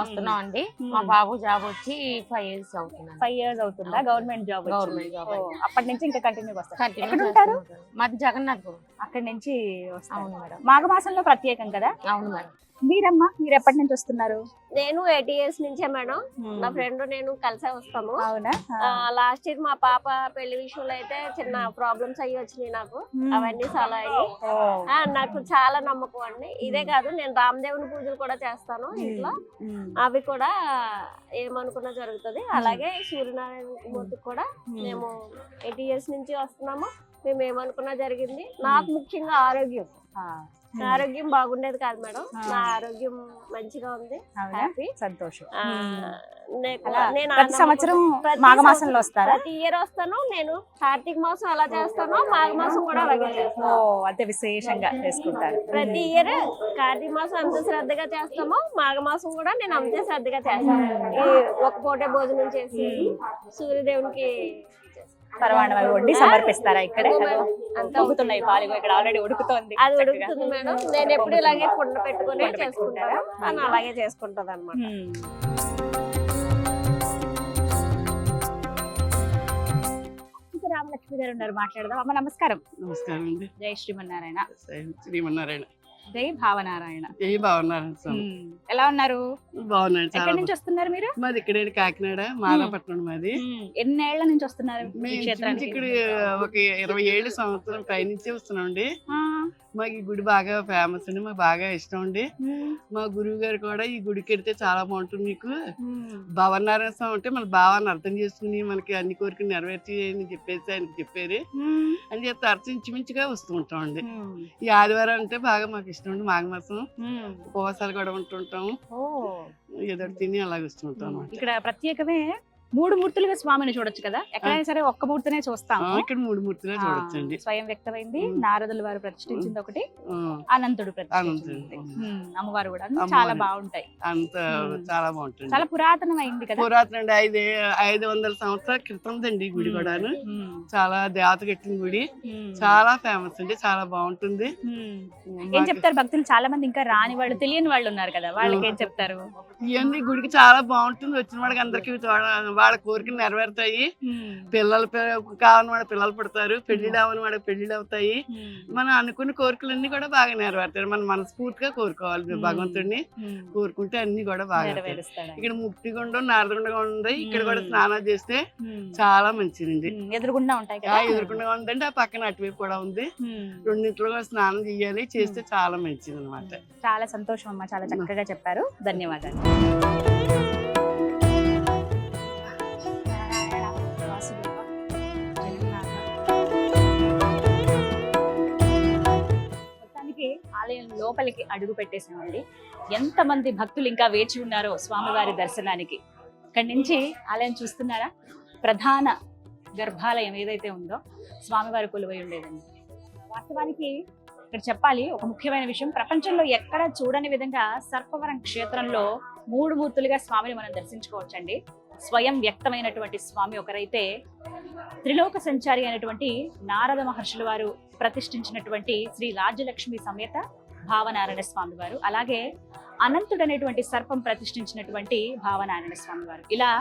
వస్తున్నాం అండి. మా బాబు జాబ్ వచ్చి 5 years అవుతుంది. 5 years అవుతుందా? Government job. గవర్నమెంట్ జాబ్ అప్పటి నుంచి ఇంకా కంటిన్యూ వస్తారు. కంటిన్యూ ఎక్కడ ఉంటారు? మాది జగన్నాథ్పురం. అక్కడి నుంచి వస్తారు. అవును మేడం. మాఘమాసంలో ప్రత్యేకం కదా? అవును మేడం. మీరమ్మా, మీరు ఎప్పటి నుంచి వస్తున్నారు? నేను 8 years నుంచే మేడం. నా ఫ్రెండ్ నేను కలిసే వస్తాము. అవునా? లాస్ట్ ఇయర్ మా పాప పెళ్లి విషయంలో అయితే చిన్న ప్రాబ్లమ్స్ అయ్యి వచ్చినాయి నాకు. అవన్నీ చాలా అయ్యి నాకు చాలా నమ్మకం అండి. ఇదే కాదు, నేను రామదేవుని పూజలు కూడా చేస్తాను ఇంట్లో. అవి కూడా ఏమనుకున్నా జరుగుతుంది. అలాగే సూర్యనారాయణ మూర్తికి కూడా మేము 8 years నుంచి వస్తున్నాము. మేము ఏమనుకున్నా జరిగింది. నాకు ముఖ్యంగా ఆరోగ్యం. నా ఆరోగ్యం బాగుండేది కాదు మేడం. నా ఆరోగ్యం మంచిగా ఉంది. హ్యాపీ. సంతోషం. నేను ప్రతి సంవత్సరం మాఘమాసంలో వస్తారా? ప్రతి ఇయర్ వస్తాను. నేను కార్తీక మాసం ఎలా చేస్తానో మాఘ మాసం కూడా అలాగే చేస్తాను. అంతే విశేషంగా చేసుకుంటారు. ప్రతి ఇయర్ కార్తీక మాసం అంత శ్రద్ధగా చేస్తామో మాఘ మాసం కూడా నేను అంతే శ్రద్ధగా చేస్తాను. ఒక పూటే భోజనం చేసి సూర్యదేవునికి పరమాణం అవి వండి సమర్పిస్తారా? ఇక్కడే ఉడుకుతున్నాయి పాలు. ఇక్కడ ఆల్రెడీ ఉడుకుతోంది. అది ఉడుకుతుంది మేడం. నేను ఎప్పుడు ఇలాగే కుండ పెట్టుకుని చేసుకుంటాను. అని అలాగే చేసుకుంటది అనమాట. రామలక్ష్మి గారు ఉన్నారు, మాట్లాడదాం. అమ్మ నమస్కారం. నమస్కారం అండి. జై శ్రీమన్నారాయణ. శ్రీమన్నారాయణ. జై భావనారాయణ. ఏ బాగున్నారండి స్వామి. ఎలా ఉన్నారు? బాగున్నాడు. చాలా ఎక్కడి నుంచి వస్తున్నారు మీరు? మాది ఇక్కడే కాకినాడ మాదాపట్నం. మాది ఎన్నేళ్ల నుంచి వస్తున్నారు ఈ మేము క్షేత్రానికి? ఇక్కడ ఒక 27 సంవత్సరం పైనుంచే వస్తున్నాం అండి. మాకు ఈ గుడి బాగా ఫేమస్ అండి, మాకు బాగా ఇష్టం అండి. మా గురువు గారు కూడా ఈ గుడికి వెళ్తే చాలా బాగుంటుంది, మీకు భవనారాయణ స్వామి అంటే మన భావాన్ని అర్థం చేసుకుని మనకి అన్ని కోరికలు నెరవేర్చి అని చెప్పేసి ఆయనకి చెప్పారు అని చెప్తే అర్థం ఇంచుమించుగా వస్తూ ఉంటాం అండి. ఈ ఆదివారం అంటే బాగా మాకు ఇష్టం అండి. మాఘమాసం ఉపవాసాలు కూడా ఉంటుంటాము, ఏదో తిని అలాగే వస్తుంటాం అన్నమాట. ఇక్కడ ప్రత్యేకమే 3 మూర్తులుగా స్వామిని చూడొచ్చు కదా? ఎక్కడైనా సరే ఒక్క మూర్తినే చూస్తాం. ఇక్కడ 3 మూర్తులే చూడొచ్చండి. స్వయం వ్యక్తమైంది నారదుల వారు ప్రతిష్ఠించింది ఒకటి, అనంతుడు ప్రతిష్ఠించింది, అమ్మవారు కూడా చాలా బాగుంటాయి. అంత చాలా బాగుంటుంది. చాలా పురాతనమైంది కదా? పురాతన 500 సంవత్సరాల క్రితందండి ఈ గుడి కూడా. చాలా దేవత కట్టిన గుడి, చాలా ఫేమస్ అండి, చాలా బాగుంటుంది. ఏం చెప్తారు భక్తులు? చాలా మంది ఇంకా రాని వాళ్ళు, తెలియని వాళ్ళు ఉన్నారు కదా, వాళ్ళకి ఏం చెప్తారు? ఇవన్నీ గుడికి చాలా బాగుంటుంది. వచ్చిన వాళ్ళకి అందరికి వాళ్ళ కోరికలు నెరవేరుతాయి. పిల్లలు కావాలని వాడు పిల్లలు పుడతారు, పెళ్లిళ్ళు అవ్వని వాడికి పెళ్లిళ్ళు అవుతాయి. మనం అనుకున్న కోరికలన్నీ కూడా బాగా నెరవేరుతాయి. మనం మనస్ఫూర్తిగా కోరుకోవాలి భగవంతుడిని. కోరుకుంటే అన్ని కూడా బాగా. ఇక్కడ ముక్తిగుండం, నారదగుండం ఉంది. ఇక్కడ కూడా స్నానాలు చేస్తే చాలా మంచిదండి. ఎదురుగుండా ఉంటాయి కదా? ఎదురుకుండా ఉందండి. ఆ పక్కన అటువైపు కూడా ఉంది. రెండింటిలో కూడా స్నానం చేయాలి, చేస్తే చాలా మంచిది అనమాట. చాలా సంతోషం అమ్మా, చాలా చక్కగా చెప్పారు. ధన్యవాదాలు. మొత్తానికి ఆలయం లోపలికి అడుగు పెట్టేసామండి. ఎంతమంది భక్తులు ఇంకా వేచి ఉన్నారో స్వామివారి దర్శనానికి. ఇక్కడి నుంచి ఆలయం చూస్తున్నారా, ప్రధాన గర్భాలయం ఏదైతే ఉందో స్వామివారి కొలువై ఉండేదండి. వాస్తవానికి ఇక్కడ చెప్పాలి ఒక ముఖ్యమైన విషయం, ప్రపంచంలో ఎక్కడ చూడని విధంగా సర్పవరం క్షేత్రంలో 3 మూర్తులుగా స్వామిని మనం దర్శించుకోవచ్చండి. స్వయం వ్యక్తమైనటువంటి స్వామి ఒకరైతే, త్రిలోక సంచారి అయినటువంటి నారద మహర్షుల వారు ప్రతిష్ఠించినటువంటి శ్రీ రాజ్యలక్ష్మి సమేత భావనారాయణ స్వామి వారు, అలాగే అనంతుడనేటువంటి సర్పం ప్రతిష్ఠించినటువంటి భావనారాయణ స్వామి వారు. ఇలా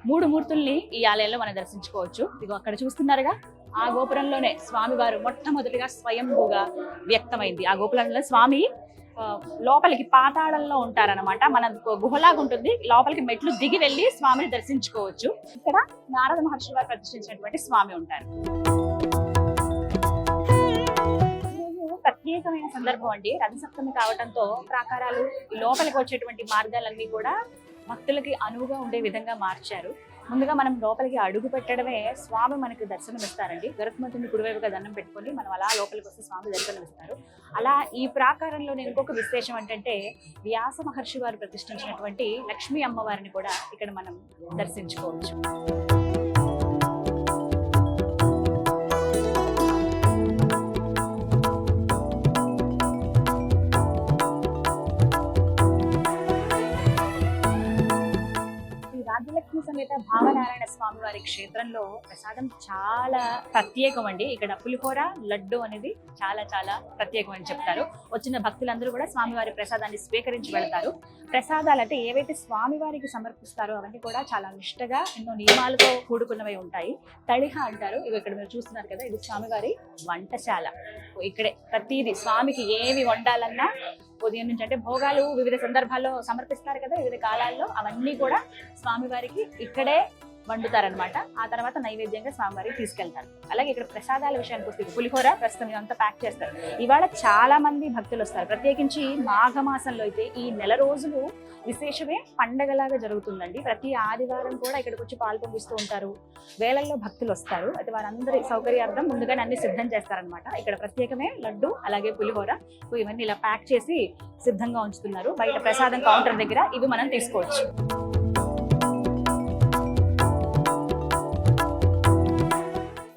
3 మూర్తుల్ని ఈ ఆలయంలో మనం దర్శించుకోవచ్చు. ఇదిగో అక్కడ చూస్తున్నారుగా, ఆ గోపురంలోనే స్వామివారు మొట్టమొదటిగా స్వయంభూగా వ్యక్తమైంది. ఆ గోపురంలో స్వామి లోపలికి పాతాళంలో ఉంటారనమాట. మన గుహలాగా ఉంటుంది, లోపలికి మెట్లు దిగి వెళ్ళి స్వామిని దర్శించుకోవచ్చు. ఇక్కడ నారద మహర్షి వారు ప్రతిష్ఠించినటువంటి స్వామి ఉంటారు. ప్రత్యేకమైన సందర్భం అండి, రథసప్తమి కావడంతో ప్రాకారాలు లోపలికి వచ్చేటువంటి మార్గాలన్నీ కూడా భక్తులకి అనువుగా ఉండే విధంగా మార్చారు. ముందుగా మనం లోపలికి అడుగు పెట్టడమే స్వామి మనకి దర్శనం ఇస్తారండి. గరుత్మంతుని కుడివైపుగా దండం పెట్టుకొని మనం అలా లోపలికి వస్తే స్వామి దర్శనం ఇస్తారు. అలా ఈ ప్రాకారంలో ఇంకొక విశేషం ఏంటంటే, వ్యాస మహర్షి వారు ప్రతిష్ఠించినటువంటి లక్ష్మీ అమ్మవారిని కూడా ఇక్కడ మనం దర్శించుకోవచ్చు. రాజ్యలక్ష్మి సమేత భావనారాయణ స్వామి వారి క్షేత్రంలో ప్రసాదం చాలా ప్రత్యేకం అండి. ఇక్కడ పులిహోర, లడ్డు అనేది చాలా చాలా ప్రత్యేకం అని చెప్తారు. వచ్చిన భక్తులందరూ కూడా స్వామివారి ప్రసాదాన్ని స్వీకరించి వెళ్తారు. ప్రసాదాలు అంటే ఏవైతే స్వామివారికి సమర్పిస్తారో అవన్నీ కూడా చాలా నిష్టగా ఎన్నో నియమాలతో కూడుకున్నవి ఉంటాయి. తళిహ అంటారు. ఇవి ఇక్కడ మీరు చూస్తున్నారు కదా, ఇది స్వామివారి వంటశాల. ఇక్కడే ప్రతిదీ స్వామికి ఏవి వండాలన్నా ఉదయం నుంచి, అంటే భోగాలు వివిధ సందర్భాల్లో సమర్పిస్తారు కదా వివిధ కాలాల్లో, అవన్నీ కూడా స్వామివారికి ఇక్కడే వండుతారనమాట. ఆ తర్వాత నైవేద్యంగా స్వామివారికి తీసుకెళ్తారు. అలాగే ఇక్కడ ప్రసాదాల విషయానికి వస్తే పులిహోర ప్రస్తుతం ఇదంతా ప్యాక్ చేస్తారు. ఇవాళ చాలా మంది భక్తులు వస్తారు. ప్రత్యేకించి మాఘమాసంలో అయితే ఈ నెల రోజులు విశేషమే పండగలాగా జరుగుతుందండి. ప్రతి ఆదివారం కూడా ఇక్కడికి వచ్చి పాల్పొంగిస్తూ ఉంటారు. వేలల్లో భక్తులు వస్తారు. అయితే వారందరి సౌకర్యార్థం ముందుగానే అన్ని సిద్ధం చేస్తారనమాట. ఇక్కడ ప్రత్యేకమే లడ్డు, అలాగే పులిహోర, ఇవన్నీ ఇలా ప్యాక్ చేసి సిద్ధంగా ఉంచుతున్నారు. బయట ప్రసాదం కౌంటర్ దగ్గర ఇవి మనం తీసుకోవచ్చు.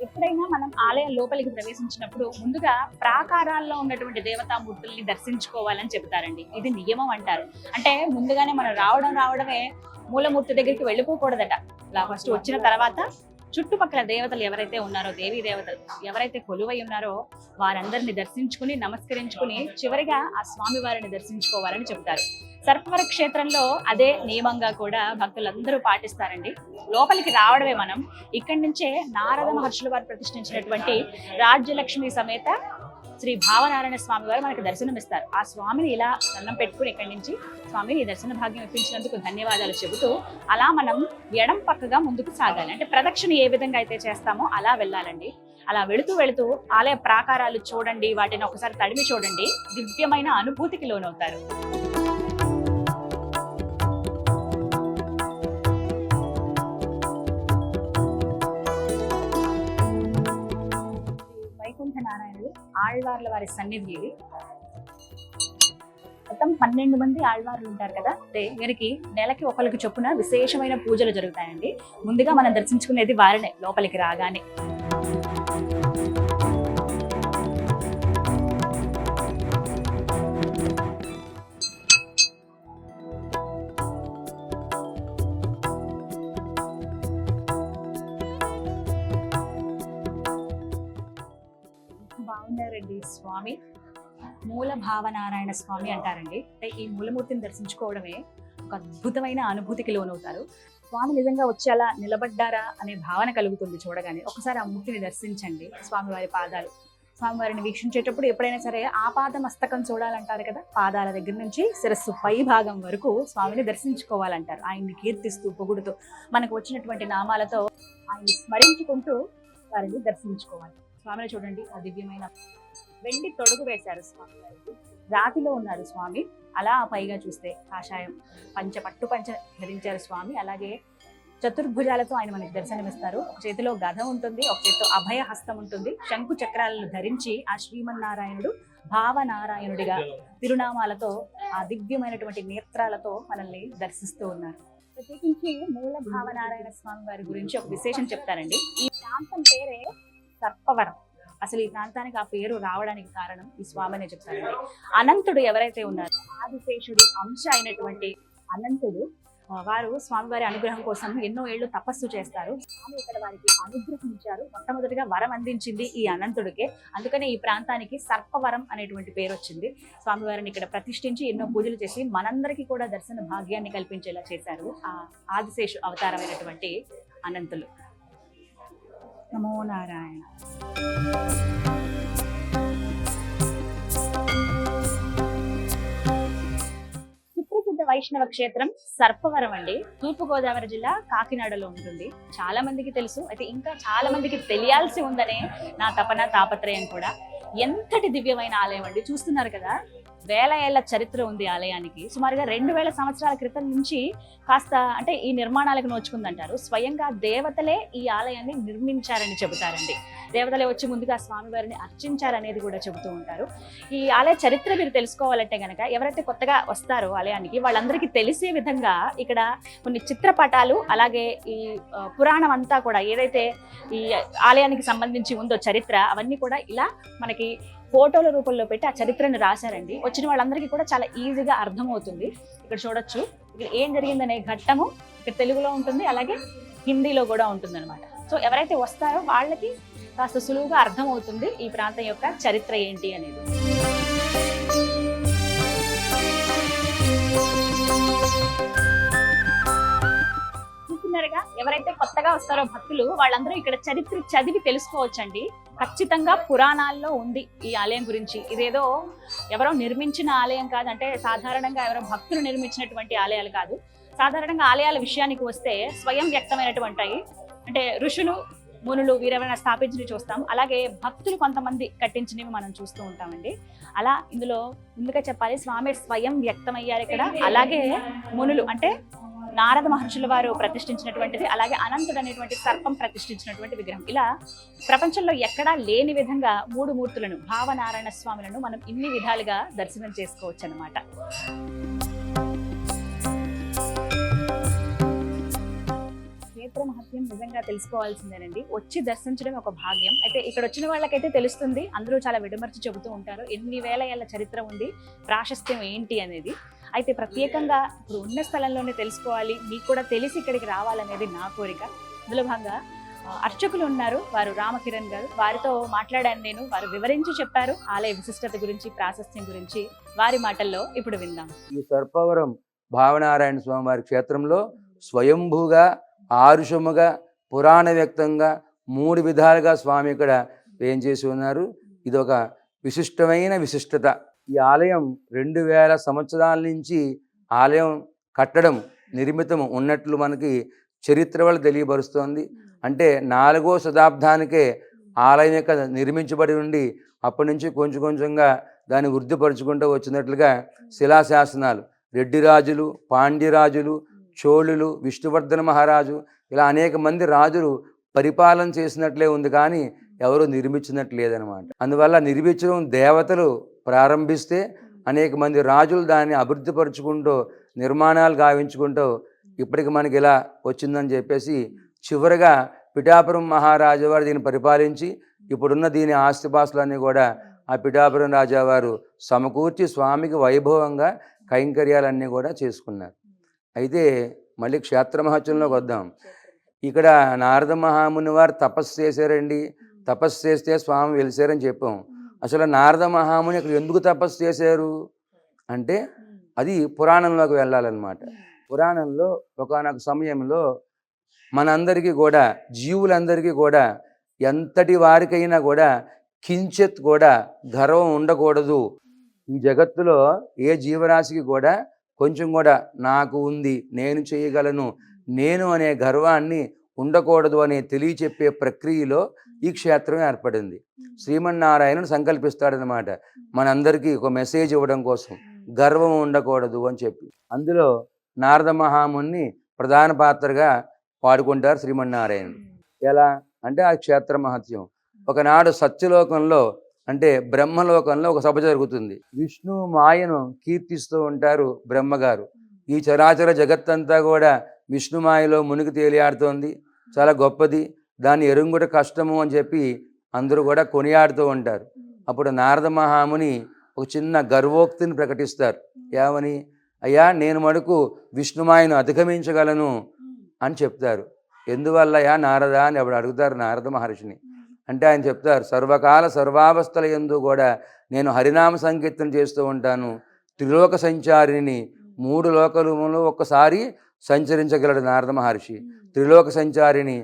ఎప్పుడైనా మనం ఆలయం లోపలికి ప్రవేశించినప్పుడు ముందుగా ప్రాకారాల్లో ఉన్నటువంటి దేవతామూర్తుల్ని దర్శించుకోవాలని చెబుతారండి. ఇది నియమం అంటారు. అంటే ముందుగానే మనం రావడమే మూలమూర్తి దగ్గరికి వెళ్ళిపోకూడదట. ఇలా ఫస్ట్ వచ్చిన తర్వాత చుట్టుపక్కల దేవతలు ఎవరైతే ఉన్నారో, దేవీ దేవతలు ఎవరైతే కొలువై ఉన్నారో వారందరిని దర్శించుకుని నమస్కరించుకుని చివరిగా ఆ స్వామి వారిని దర్శించుకోవాలని చెప్తారు. సర్పవర క్షేత్రంలో అదే నియమంగా కూడా భక్తులందరూ పాటిస్తారండి. లోపలికి రావడమే మనం. ఇక్కడి నుంచే నారద మహర్షుల వారు ప్రతిష్ఠించినటువంటి రాజ్యలక్ష్మి సమేత శ్రీ భావనారాయణ స్వామి వారు మనకి దర్శనం ఇస్తారు. ఆ స్వామిని ఇలా దండం పెట్టుకుని ఇక్కడి నుంచి స్వామి ఈ దర్శన భాగ్యం ఇప్పించినందుకు ధన్యవాదాలు చెబుతూ అలా మనం ఎడం పక్కగా ముందుకు సాగాలి. అంటే ప్రదక్షిణ ఏ విధంగా అయితే చేస్తామో అలా వెళ్ళాలండి. అలా వెళుతూ ఆలయ ప్రాకారాలు చూడండి, వాటిని ఒకసారి తడిమి చూడండి, దివ్యమైన అనుభూతికి లోనవుతారు. నారాయణుడు ఆళ్వార్ల వారి సన్నిధి ఇది. మొత్తం 12 మంది ఆళ్వార్లు ఉంటారు కదా, వీరికి నెలకి ఒకరికి చొప్పున విశేషమైన పూజలు జరుగుతాయండి. ముందుగా మనం దర్శించుకునేది వారినే లోపలికి రాగానే. బాగున్నారండి స్వామి. మూల భావనారాయణ స్వామి అంటారండి. అంటే ఈ మూలమూర్తిని దర్శించుకోవడమే ఒక అద్భుతమైన అనుభూతికి లోనవుతారు. స్వామి నిజంగా వచ్చి అలా నిలబడ్డారా అనే భావన కలుగుతుంది చూడగానే. ఒకసారి ఆ మూర్తిని దర్శించండి. స్వామివారి పాదాలు, స్వామివారిని వీక్షించేటప్పుడు ఎప్పుడైనా సరే ఆపాద మస్తకం చూడాలంటారు కదా, పాదాల దగ్గర నుంచి శిరస్సు పై భాగం వరకు స్వామిని దర్శించుకోవాలంటారు. ఆయన్ని కీర్తిస్తూ పొగుడుతూ మనకు వచ్చినటువంటి నామాలతో ఆయన్ని స్మరించుకుంటూ వారిని దర్శించుకోవాలి. స్వామిని చూడండి, ఆ దివ్యమైన వెండి తొడుగు వేశారు స్వామి వారికి. రాతిలో ఉన్నారు స్వామి. అలా పైగా చూస్తే కాషాయం పట్టు పంచ ధరించారు స్వామి. అలాగే చతుర్భుజాలతో ఆయన మనకి దర్శనమిస్తారు. ఒక చేతిలో గద ఉంటుంది, ఒక చేతిలో అభయ హస్తం ఉంటుంది. శంకు చక్రాలను ధరించి ఆ శ్రీమన్నారాయణుడు భావనారాయణుడిగా తిరునామాలతో ఆ దివ్యమైనటువంటి నేత్రాలతో మనల్ని దర్శిస్తూ ఉన్నారు. ప్రత్యేకించి మూల భావనారాయణ స్వామి వారి గురించి ఒక విశేషం చెప్తారండి. ఈ ప్రాంతం పేరే సర్పవరం. అసలు ఈ ప్రాంతానికి ఆ పేరు రావడానికి కారణం ఈ స్వామి అనే చెప్తారండి. అనంతుడు ఎవరైతే ఉన్నారో ఆదిశేషుడి అంశ అయినటువంటి అనంతుడు వారు స్వామివారి అనుగ్రహం కోసం ఎన్నో ఏళ్ళు తపస్సు చేస్తారు. స్వామి ఇక్కడ వారికి అనుగ్రహించారు. మొట్టమొదటిగా వరం అందించింది ఈ అనంతుడికే. అందుకనే ఈ ప్రాంతానికి సర్పవరం అనేటువంటి పేరు వచ్చింది. స్వామివారిని ఇక్కడ ప్రతిష్ఠించి ఎన్నో పూజలు చేసి మనందరికీ కూడా దర్శన భాగ్యాన్ని కల్పించేలా చేశారు ఆ ఆదిశేషు అవతారమైనటువంటి అనంతులు. నమో నారాయణ. సుప్రసిద్ధ వైష్ణవ క్షేత్రం సర్పవరం అండి. తూర్పుగోదావరి జిల్లా కాకినాడలో ఉంటుంది. చాలా మందికి తెలుసు, అయితే ఇంకా చాలా మందికి తెలియాల్సి ఉందనే నా తపన తాపత్రయం కూడా. ఎంతటి దివ్యమైన ఆలయం అండి. చూస్తున్నారు కదా, వేల ఏళ్ల చరిత్ర ఉంది ఆలయానికి. సుమారుగా 2000 సంవత్సరాల క్రితం నుంచి కాస్త అంటే ఈ నిర్మాణాలకు నోచుకుందంటారు. స్వయంగా దేవతలే ఈ ఆలయాన్ని నిర్మించారని చెబుతారండి. దేవతలే వచ్చి ముందుగా స్వామివారిని అర్చించారనేది కూడా చెబుతూ ఉంటారు. ఈ ఆలయ చరిత్ర మీరు తెలుసుకోవాలంటే గనక ఎవరైతే కొత్తగా వస్తారో ఆలయానికి వాళ్ళందరికీ తెలిసే విధంగా ఇక్కడ కొన్ని చిత్రపటాలు, అలాగే ఈ పురాణం అంతా కూడా ఏదైతే ఈ ఆలయానికి సంబంధించి ఉందో చరిత్ర, అవన్నీ కూడా ఇలా మనకి ఫోటోల రూపంలో పెట్టి ఆ చరిత్రను రాశారండి. వచ్చిన వాళ్ళందరికీ కూడా చాలా ఈజీగా అర్థమవుతుంది. ఇక్కడ చూడొచ్చు, ఇక్కడ ఏం జరిగిందనే ఘట్టము ఇక్కడ తెలుగులో ఉంటుంది, అలాగే హిందీలో కూడా ఉంటుంది అనమాట. సో ఎవరైతే వస్తారో వాళ్ళకి కాస్త సులువుగా అర్థమవుతుంది ఈ ప్రాంతం యొక్క చరిత్ర ఏంటి అనేది. చూస్తున్నారుగా, ఎవరైతే కొత్తగా వస్తారో భక్తులు వాళ్ళందరూ ఇక్కడ చరిత్ర చదివి తెలుసుకోవచ్చండి. ఖచ్చితంగా పురాణాల్లో ఉంది ఈ ఆలయం గురించి. ఇదేదో ఎవరో నిర్మించిన ఆలయం కాదు, అంటే సాధారణంగా ఎవరో భక్తులు నిర్మించినటువంటి ఆలయాలు కాదు. సాధారణంగా ఆలయాల విషయానికి వస్తే స్వయం వ్యక్తమైనటువంటి, అంటే ఋషులు మునులు వీరెవరైనా స్థాపించినవి చూస్తాం, అలాగే భక్తులు కొంతమంది కట్టించినవి మనం చూస్తూ ఉంటామండి. అలా ఇందులో ముందుగా చెప్పాలి, స్వామి స్వయం వ్యక్తమయ్యారు ఇక్కడ. అలాగే మునులు అంటే నారద మహర్షుల వారు ప్రతిష్ఠించినటువంటిది, అలాగే అనంతుడు అనేటువంటి సర్పం ప్రతిష్ఠించినటువంటి విగ్రహం. ఇలా ప్రపంచంలో ఎక్కడా లేని విధంగా 3 మూర్తులను, భావనారాయణ స్వాములను మనం ఇన్ని విధాలుగా దర్శనం చేసుకోవచ్చు అన్నమాట. క్షేత్ర మహత్యం నిజంగా తెలుసుకోవాల్సిందేనండి. వచ్చి దర్శించడం ఒక భాగ్యం. అయితే ఇక్కడ వచ్చిన వాళ్ళకైతే తెలుస్తుంది, అందరూ చాలా విడమర్చి చెబుతూ ఉంటారు ఎన్ని వేల ఏళ్ల చరిత్ర ఉంది, ప్రాశస్త్యం ఏంటి అనేది. అయితే ప్రత్యేకంగా ఇప్పుడు ఉన్న స్థలంలోనే తెలుసుకోవాలి, మీకు కూడా తెలిసి ఇక్కడికి రావాలనేది నా కోరిక. అందులో భాగంగా అర్చకులు ఉన్నారు, వారు రామకిరణ్ గారు. వారితో మాట్లాడాను నేను. వారు వివరించి చెప్పారు ఆలయ విశిష్టత గురించి, ప్రాశస్త్యం గురించి. వారి మాటల్లో ఇప్పుడు విందాం. ఈ సర్పవరం భావనారాయణ స్వామి వారి క్షేత్రంలో స్వయంభూగా, ఆరుషముగా, పురాణ వ్యక్తంగా 3 విధాలుగా స్వామి ఇక్కడ వేంచేసి ఉన్నారు. ఇది ఒక విశిష్టమైన విశిష్టత. ఈ ఆలయం 2000 సంవత్సరాల నుంచి ఆలయం కట్టడం, నిర్మితం ఉన్నట్లు మనకి చరిత్ర వల్ల తెలియబరుస్తోంది. అంటే 4వ శతాబ్దానికే ఆలయం యొక్క నిర్మించబడి ఉండి అప్పటి నుంచి కొంచెం కొంచెంగా దాన్ని వృద్ధిపరుచుకుంటూ వచ్చినట్లుగా శిలాశాసనాలు, రెడ్డి రాజులు, పాండ్యరాజులు, చోళులు, విష్ణువర్ధన మహారాజు, ఇలా అనేక మంది రాజులు పరిపాలన చేసినట్లే ఉంది, కానీ ఎవరు నిర్మించినట్లేదనమాట. అందువల్ల నిర్మించడం దేవతలు ప్రారంభిస్తే అనేక మంది రాజులు దాన్ని అభివృద్ధిపరుచుకుంటూ నిర్మాణాలు గావించుకుంటూ ఇప్పటికి మనకి ఇలా వచ్చిందని చెప్పేసి చివరిగా పిఠాపురం మహారాజు వారు దీన్ని పరిపాలించి ఇప్పుడున్న దీని ఆస్తిపాస్తులన్నీ కూడా ఆ పిఠాపురం రాజావారు సమకూర్చి స్వామికి వైభవంగా కైంకర్యాలన్నీ కూడా చేసుకున్నారు. అయితే మళ్ళీ క్షేత్ర మహత్యంలోకి వద్దాం. ఇక్కడ నారద మహాముని వారు తపస్సు చేశారండి. తపస్సు చేస్తే స్వామి వెలిసారని చెప్పాం. అసలు నారద మహాముని ఇక్కడ ఎందుకు తపస్సు చేశారు అంటే అది పురాణంలోకి వెళ్ళాలన్నమాట. పురాణంలో ఒకానొక సమయంలో మనందరికీ కూడా, జీవులందరికీ కూడా, ఎంతటి వారికైనా కూడా కించిత్ కూడా గర్వం ఉండకూడదు. ఈ జగత్తులో ఏ జీవరాశికి కూడా కొంచెం కూడా నాకు ఉంది, నేను చేయగలను, నేను అనే గర్వాన్ని ఉండకూడదు అనే తెలియచెప్పే ప్రక్రియలో ఈ క్షేత్రం ఏర్పడింది. శ్రీమన్నారాయణుడు సంకల్పిస్తాడనమాట మనందరికీ ఒక మెసేజ్ ఇవ్వడం కోసం, గర్వం ఉండకూడదు అని చెప్పి. అందులో నారద మహాముని ప్రధాన పాత్రగా పాడుకుంటారు శ్రీమన్నారాయణుడు. ఎలా అంటే ఆ క్షేత్ర మహత్యం. ఒకనాడు సత్యలోకంలో అంటే బ్రహ్మలోకంలో ఒక సభ జరుగుతుంది. విష్ణు మాయను కీర్తిస్తూ ఉంటారు బ్రహ్మగారు. ఈ చరాచర జగత్తంతా కూడా విష్ణుమాయలో మునిగి తేలియాడుతోంది, చాలా గొప్పది, దాన్ని ఎరుంగుట కష్టము అని చెప్పి అందరూ కూడా కొనియాడుతూ ఉంటారు. అప్పుడు నారద మహాముని ఒక చిన్న గర్వోక్తిని ప్రకటిస్తారు. ఏమని? అయ్యా, నేను మటుకు విష్ణుమాయను అధిగమించగలను అని చెప్తారు. ఎందువల్లయా నారద అని అప్పుడు అడుగుతారు నారద మహర్షిని. అంటే ఆయన చెప్తారు, సర్వకాల సర్వావస్థల యందు కూడా నేను హరినామ సంకీర్తన చేస్తూ ఉంటాను. త్రిలోక సంచారిని, 3 లోకములు ఒక్కసారి సంచరించగలడు నారద మహర్షి. త్రిలోక సంచారిని,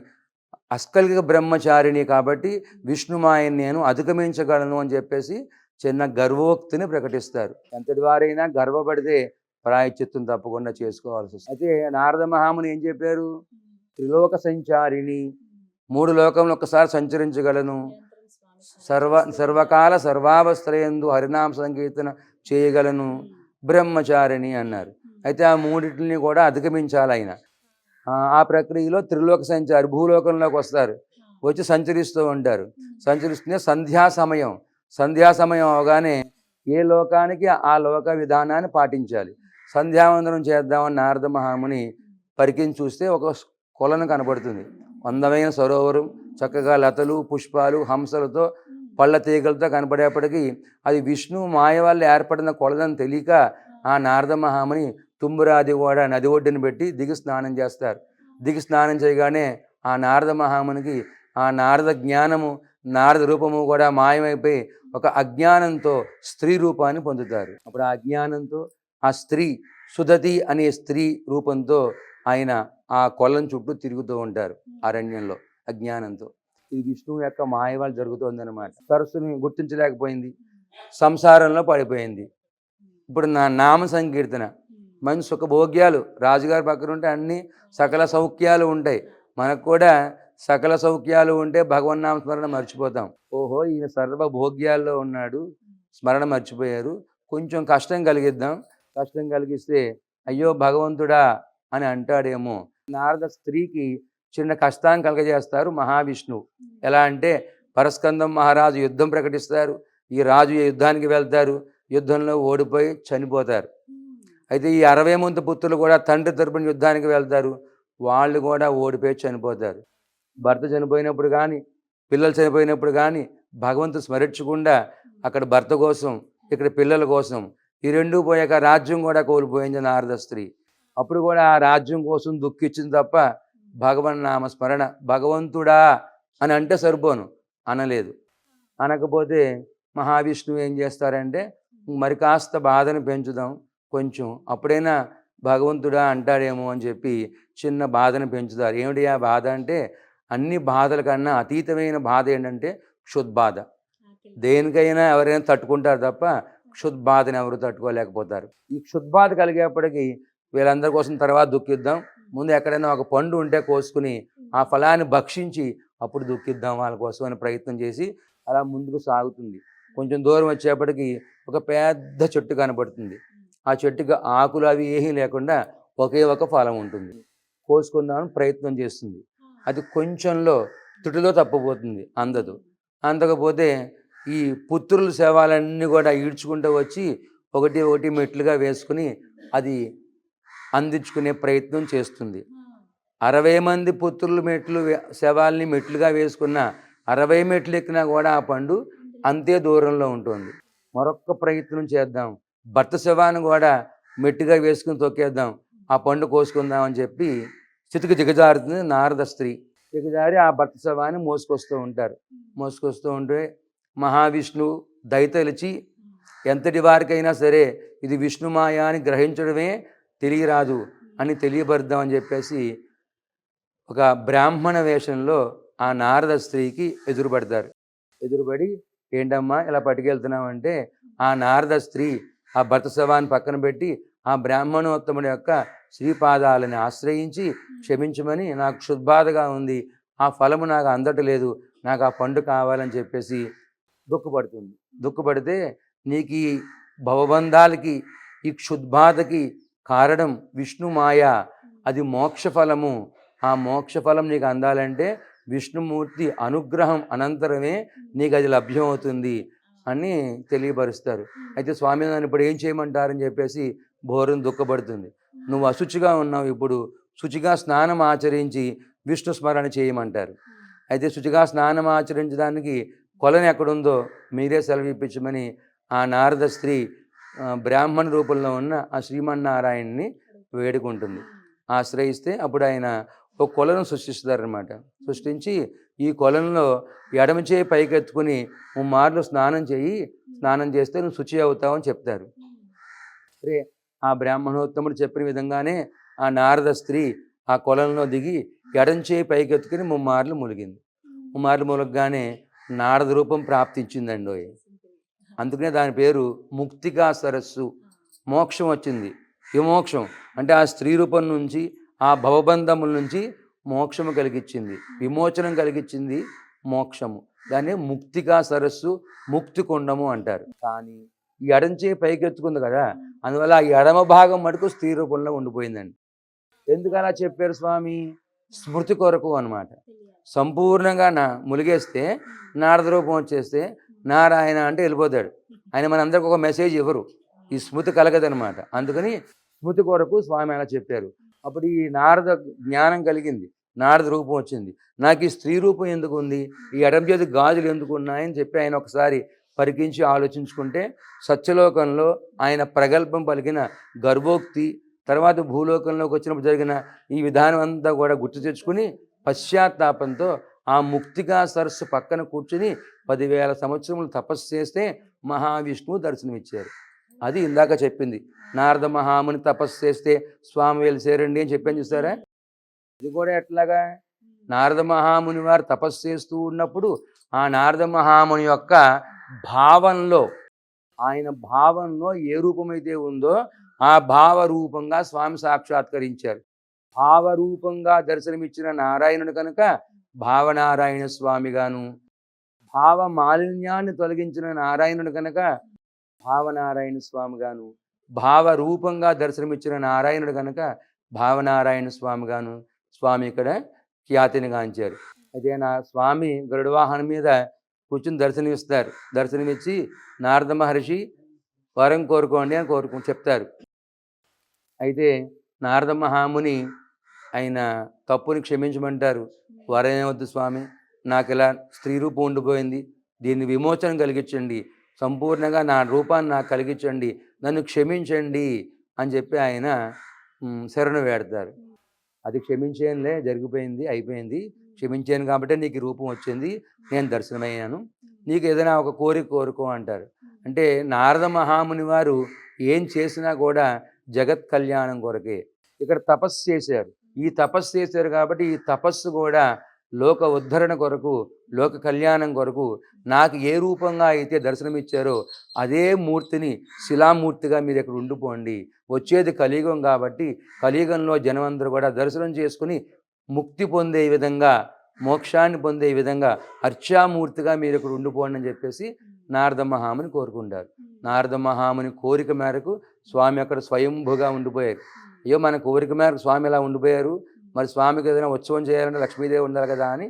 అస్కలిక బ్రహ్మచారిణి, కాబట్టి విష్ణుమాయని నేను అధిగమించగలను అని చెప్పేసి చిన్న గర్వోక్తిని ప్రకటిస్తారు. ఎంతటి వారైనా గర్వపడితే ప్రాయశ్చిత్తం తప్పకుండా చేసుకోవాల్సి వస్తుంది. అయితే నారద మహాముని ఏం చెప్పారు? త్రిలోక సంచారిని, 3 లోకములు ఒక్కసారి సంచరించగలను, సర్వకాల సర్వావస్థలయందు హరినామ సంకీర్తన చేయగలను, బ్రహ్మచారిణి అన్నారు. అయితే ఆ 3 కూడా అధిగమించాలి ఆయన. ఆ ప్రక్రియలో త్రిలోక సంచారి భూలోకంలోకి వస్తారు, వచ్చి సంచరిస్తూ ఉంటారు. సంచరిస్తూనే సంధ్యా సమయం అవగానే ఏ లోకానికి ఆ లోక విధానాన్ని పాటించాలి. సంధ్యావందనం చేద్దామని నారద మహాముని పరికించి చూస్తే ఒక కొలను కనబడుతుంది. అందమైన సరోవరం, చక్కగా లతలు, పుష్పాలు, హంసలతో, పళ్ళ తీగలతో కనపడేప్పటికీ అది విష్ణు మాయ వల్ల ఏర్పడిన కొలదని తెలియక ఆ నారద మహాముని తుంబురాది కూడా నది ఒడ్డున పెట్టి దిగి స్నానం చేస్తారు. దిగి స్నానం చేయగానే ఆ నారద మహామునికి ఆ నారద జ్ఞానము, నారద రూపము కూడా మాయమైపోయి ఒక అజ్ఞానంతో స్త్రీ రూపాన్ని పొందుతారు. అప్పుడు ఆ అజ్ఞానంతో ఆ స్త్రీ సుధతి అనే స్త్రీ రూపంతో ఆయన ఆ కొలను చుట్టూ తిరుగుతూ ఉంటారు అరణ్యంలో అజ్ఞానంతో. ఇది విష్ణువు యొక్క మాయ వల్ల జరుగుతుందన్నమాట. సరస్సుని గుర్తించలేకపోయింది, సంసారంలో పడిపోయింది. ఇప్పుడు నా నామ సంకీర్తన, మంచి సుఖభోగ్యాలు, రాజుగారి పక్కన ఉంటే అన్ని సకల సౌఖ్యాలు ఉంటాయి. మనకు కూడా సకల సౌఖ్యాలు ఉంటే భగవన్నామ స్మరణ మర్చిపోతాం. ఓహో, ఈయన సర్వభోగ్యాల్లో ఉన్నాడు, స్మరణ మర్చిపోయారు, కొంచెం కష్టం కలిగిద్దాం, కష్టం కలిగిస్తే అయ్యో భగవంతుడా అని అంటాడేమో. నారద స్త్రీకి చిన్న కష్టాన్ని కలగజేస్తారు మహావిష్ణువు. ఎలా అంటే పరస్కందం మహారాజు యుద్ధం ప్రకటిస్తారు, ఈ రాజు యుద్ధానికి వెళ్తారు, యుద్ధంలో ఓడిపోయి చనిపోతారు. అయితే ఈ 60 మంది పుత్రులు కూడా తండ్రి తరపున యుద్ధానికి వెళ్తారు, వాళ్ళు కూడా ఓడిపోయి చనిపోతారు. భర్త చనిపోయినప్పుడు కానీ, పిల్లలు చనిపోయినప్పుడు కానీ భగవంతుడు స్మరించకుండా అక్కడ భర్త కోసం, ఇక్కడ పిల్లల కోసం, ఈ 2 పోయాక రాజ్యం కూడా కోల్పోయింది నారద స్త్రీ. అప్పుడు కూడా ఆ రాజ్యం కోసం దుఃఖించింది తప్ప భగవన్నామ స్మరణ, భగవంతుడా అని అంటే సరిపోను, అనలేదు. అనకపోతే మహావిష్ణువు ఏం చేస్తారంటే మరి కాస్త బాధను పెంచుదాం కొంచెం, అప్పుడైనా భగవంతుడా అంటాడేమో అని చెప్పి చిన్న బాధను పెంచుతారు. ఏమిటి ఆ బాధ అంటే, అన్ని బాధల కన్నా అతీతమైన బాధ ఏంటంటే క్షుద్బాధ. దేనికైనా ఎవరైనా తట్టుకుంటారు తప్ప క్షుద్బాధను ఎవరు తట్టుకోలేకపోతారు. ఈ క్షుద్బాధ కలిగేప్పటికీ వీళ్ళందరి కోసం తర్వాత దుఃఖిద్దాం, ముందు ఎక్కడైనా ఒక పండు ఉంటే కోసుకుని ఆ ఫలాన్ని భక్షించి అప్పుడు దుఃఖిద్దాం వాళ్ళ కోసం అని ప్రయత్నం చేసి అలా ముందుకు సాగుతుంది. కొంచెం దూరం వచ్చేప్పటికి ఒక పెద్ద చెట్టు కనబడుతుంది. ఆ చెట్టుకి ఆకులు అవి ఏమీ లేకుండా ఒకే ఒక ఫలం ఉంటుంది. కోసుకుందామని ప్రయత్నం చేస్తుంది, అది కొంచెంలో తుటిలో తప్పబోతుంది, అందకపోతే ఈ పుత్రుల శవాలన్నీ కూడా ఈడ్చుకుంటూ వచ్చి ఒకటి ఒకటి మెట్లుగా వేసుకుని అది అందించుకునే ప్రయత్నం చేస్తుంది. 60 మంది పుత్రుల శవాల్ని మెట్లుగా వేసుకున్న 60 మెట్లు ఎక్కినా కూడా ఆ పండు అంతే దూరంలో ఉంటుంది. మరొక్క ప్రయత్నం చేద్దాం, భర్త శవాన్ని కూడా మెట్టుగా వేసుకుని తొక్కేద్దాం, ఆ పండు కోసుకుందాం అని చెప్పి చితికి దిగజారుతుంది నారద స్త్రీ. దిగజారి ఆ భర్త శవాన్ని మోసుకొస్తూ ఉంటే మహావిష్ణువు దయతలిచి ఎంతటి వారికైనా సరే ఇది విష్ణుమాయ అని గ్రహించడమే తెలియరాదు అని తెలియబడదామని చెప్పేసి ఒక బ్రాహ్మణ వేషంలో ఆ నారద స్త్రీకి ఎదురుపడి ఏంటమ్మా ఇలా పట్టుకెళ్తున్నామంటే ఆ నారద స్త్రీ ఆ భర్త శవాన్ని పక్కన పెట్టి ఆ బ్రాహ్మణోత్తముడి యొక్క శ్రీపాదాలని ఆశ్రయించి క్షమించమని, నాకు క్షుద్బాధగా ఉంది, ఆ ఫలము నాకు అందటలేదు, నాకు ఆ పండు కావాలని చెప్పేసి దుఃఖపడితే నీకు ఈ భవబంధాలకి ఈ క్షుద్బాధకి కారణం విష్ణుమాయ, అది మోక్షఫలము. ఆ మోక్షఫలం నీకు అందాలంటే విష్ణుమూర్తి అనుగ్రహం అనంతరమే నీకు అది లభ్యమవుతుంది. అని తెలియపరుస్తారు. అయితే స్వామి నన్ను ఇప్పుడు ఏం చేయమంటారని చెప్పేసి బోరును దుఃఖపడుతుంది. నువ్వు అశుచిగా ఉన్నావు, ఇప్పుడు శుచిగా స్నానం ఆచరించి విష్ణు స్మరణ చేయమంటారు. అయితే శుచిగా స్నానం ఆచరించడానికి కొలను ఎక్కడుందో మీరే సెలవు ఇప్పించమని ఆ నారద స్త్రీ బ్రాహ్మణ రూపంలో ఉన్న ఆ శ్రీమన్నారాయణని వేడుకుంటుంది. ఆశ్రయిస్తే అప్పుడు ఆయన ఒక కొలను సృష్టిస్తారనమాట. సృష్టించి ఈ కొలంలో ఎడమ చేయి పైకెత్తుకుని 3 మార్లు స్నానం చేయి, స్నానం చేస్తే నువ్వు శుచి అవుతావు అని చెప్తారు. సరే, ఆ బ్రాహ్మణోత్తముడు చెప్పిన విధంగానే ఆ నారద స్త్రీ ఆ కొలంలో దిగి ఎడం చేయి పైకెత్తుకుని 3 మార్లు ములిగింది. 3 మార్లు ములగగానే నారద రూపం ప్రాప్తించిందండి. అందుకనే దాని పేరు ముక్తికా సరస్సు. మోక్షం వచ్చింది. విమోక్షం అంటే ఆ స్త్రీ రూపం నుంచి, ఆ భవబంధముల నుంచి మోక్షము కలిగించింది, విమోచనం కలిగించింది మోక్షము. దాన్ని ముక్తికా సరస్సు, ముక్తి కుండము అంటారు. కానీ ఈ ఎడంచే పైకెత్తుకుంది కదా, అందువల్ల ఆ ఎడమ భాగం మటుకు స్త్రీ రూపంలో ఉండిపోయిందండి. ఎందుకు అలా చెప్పారు స్వామి? స్మృతి కొరకు అన్నమాట. సంపూర్ణంగా ములిగేస్తే నారద రూపం వచ్చేస్తే నారాయణ అంటే వెళ్ళిపోతాడు. ఆయన మనందరికి ఒక మెసేజ్ ఇవ్వరు, ఈ స్మృతి కలగదనమాట. అందుకని స్మృతి కొరకు స్వామి అలా చెప్పారు. అప్పుడు ఈ నారద జ్ఞానం కలిగింది, నారద రూపం వచ్చింది. నాకు ఈ స్త్రీ రూపం ఎందుకు ఉంది, ఈ ఎడమ చేతి గాజులు ఎందుకు ఉన్నాయని చెప్పి ఆయన ఒకసారి పరికించి ఆలోచించుకుంటే సత్యలోకంలో ఆయన ప్రగల్భం పలికిన గర్భోక్తి, తర్వాత భూలోకంలోకి వచ్చినప్పుడు జరిగిన ఈ విధానం అంతా కూడా గుర్తు తెచ్చుకుని పశ్చాత్తాపంతో ఆ ముక్తిగా సరస్సు పక్కన కూర్చుని 10,000 సంవత్సరములు తపస్సు చేస్తే మహావిష్ణువు దర్శనమిచ్చారు. అది ఇందాక చెప్పింది, నారద మహాముని తపస్సు చేస్తే స్వామి వెలిసేరండి అని చెప్పాను చూసారా. ఇది కూడా ఎట్లాగా, నారద మహాముని వారు తపస్సు చేస్తూ ఉన్నప్పుడు ఆ నారద మహాముని యొక్క భావంలో, ఆయన భావంలో ఏ రూపమైతే ఉందో ఆ భావరూపంగా స్వామి సాక్షాత్కరించారు. భావరూపంగా దర్శనమిచ్చిన నారాయణుడు కనుక భావనారాయణ స్వామిగాను, భావ మాలిన్యాన్ని తొలగించిన నారాయణుడు కనుక భావనారాయణ స్వామిగాను, భావరూపంగా దర్శనమిచ్చిన నారాయణుడు కనుక భావనారాయణ స్వామిగాను స్వామి ఇక్కడ ఖ్యాతిని గాంచారు. అయితే నా స్వామి గరుడ వాహనం మీద కూర్చుని దర్శనమిస్తారు. దర్శనమిచ్చి నారద మహర్షి వరం కోరుకోండి అని చెప్తారు. అయితే నారద మహాముని ఆయన తప్పుని క్షమించమంటారు. వరం ఏమొద్దు స్వామి, నాకు ఇలా స్త్రీ రూపం ఉండిపోయింది, దీన్ని విమోచన కలిగించండి, సంపూర్ణంగా నా రూపాన్ని నాకు కలిగించండి, నన్ను క్షమించండి అని చెప్పి ఆయన శరణు వేడతారు. అది క్షమించేనులే, జరిగిపోయింది, అయిపోయింది, క్షమించాను కాబట్టి నీకు రూపం వచ్చింది, నేను దర్శనమయ్యాను, నీకు ఏదైనా ఒక కోరిక కోరుకో అంటారు. అంటే నారద మహాముని వారు ఏం చేసినా కూడా జగత్ కళ్యాణం కొరకే. ఇక్కడ తపస్సు చేశారు. ఈ తపస్సు చేశారు కాబట్టి ఈ తపస్సు కూడా లోక ఉద్ధరణ కొరకు, లోక కళ్యాణం కొరకు నాకు ఏ రూపంగా అయితే దర్శనమిచ్చారో అదే మూర్తిని శిలామూర్తిగా మీరు ఇక్కడ ఉండిపోండి. వచ్చేది కలియుగం కాబట్టి కలియుగంలో జనమందరూ కూడా దర్శనం చేసుకుని ముక్తి పొందే విధంగా, మోక్షాన్ని పొందే విధంగా అర్చామూర్తిగా మీరు ఇక్కడ ఉండిపోండి అని చెప్పేసి నారద మహాముని కోరుకుంటారు. నారద మహాముని కోరిక మేరకు స్వామి అక్కడ స్వయంభుగా ఉండిపోయారు. అయ్యో, మన కోరిక మేరకు స్వామి ఎలా ఉండిపోయారు, మరి స్వామికి ఏదైనా ఉత్సవం చేయాలంటే లక్ష్మీదేవి ఉండాలి కదా అని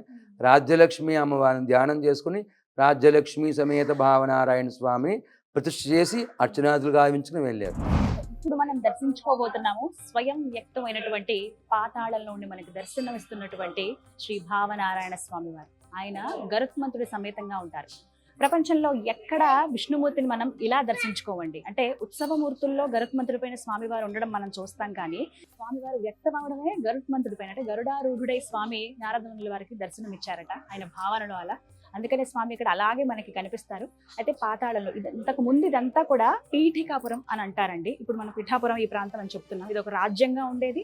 రాజ్యలక్ష్మి అమ్మవారిని ధ్యానం చేసుకుని రాజ్యలక్ష్మి సమేత భావనారాయణ స్వామిని ప్రతిష్ఠ చేసి అర్చనాదులు గావించుకుని వెళ్ళారు. ఇప్పుడు మనం దర్శించుకోబోతున్నాము స్వయం వ్యక్తమైనటువంటి పాతాళంలో ఉండి మనకి దర్శనం ఇస్తున్నటువంటి శ్రీ భావనారాయణ స్వామి వారు. ఆయన గరుత్మంతుడి సమేతంగా ఉంటారు. ప్రపంచంలో ఎక్కడ విష్ణుమూర్తిని మనం ఇలా దర్శించుకోవండి. అంటే ఉత్సవమూర్తుల్లో గరుత్మంతుడి పైన స్వామివారు ఉండడం మనం చూస్తాం, కానీ స్వామివారు వ్యక్తం అవడమే గరుత్మంతుడి పైన. అంటే గరుడారూఢుడై స్వామి నారదమునుల వారికి దర్శనం ఇచ్చారట ఆయన భావనలో అలా. అందుకనే స్వామి ఇక్కడ అలాగే మనకి కనిపిస్తారు. అయితే పాతాళంలో ఇంతకు ముందు ఇదంతా కూడా పీఠికాపురం అని అంటారండి. ఇప్పుడు మనం పిఠాపురం ఈ ప్రాంతం అని చెప్తున్నాం. ఇది ఒక రాజ్యంగా ఉండేది,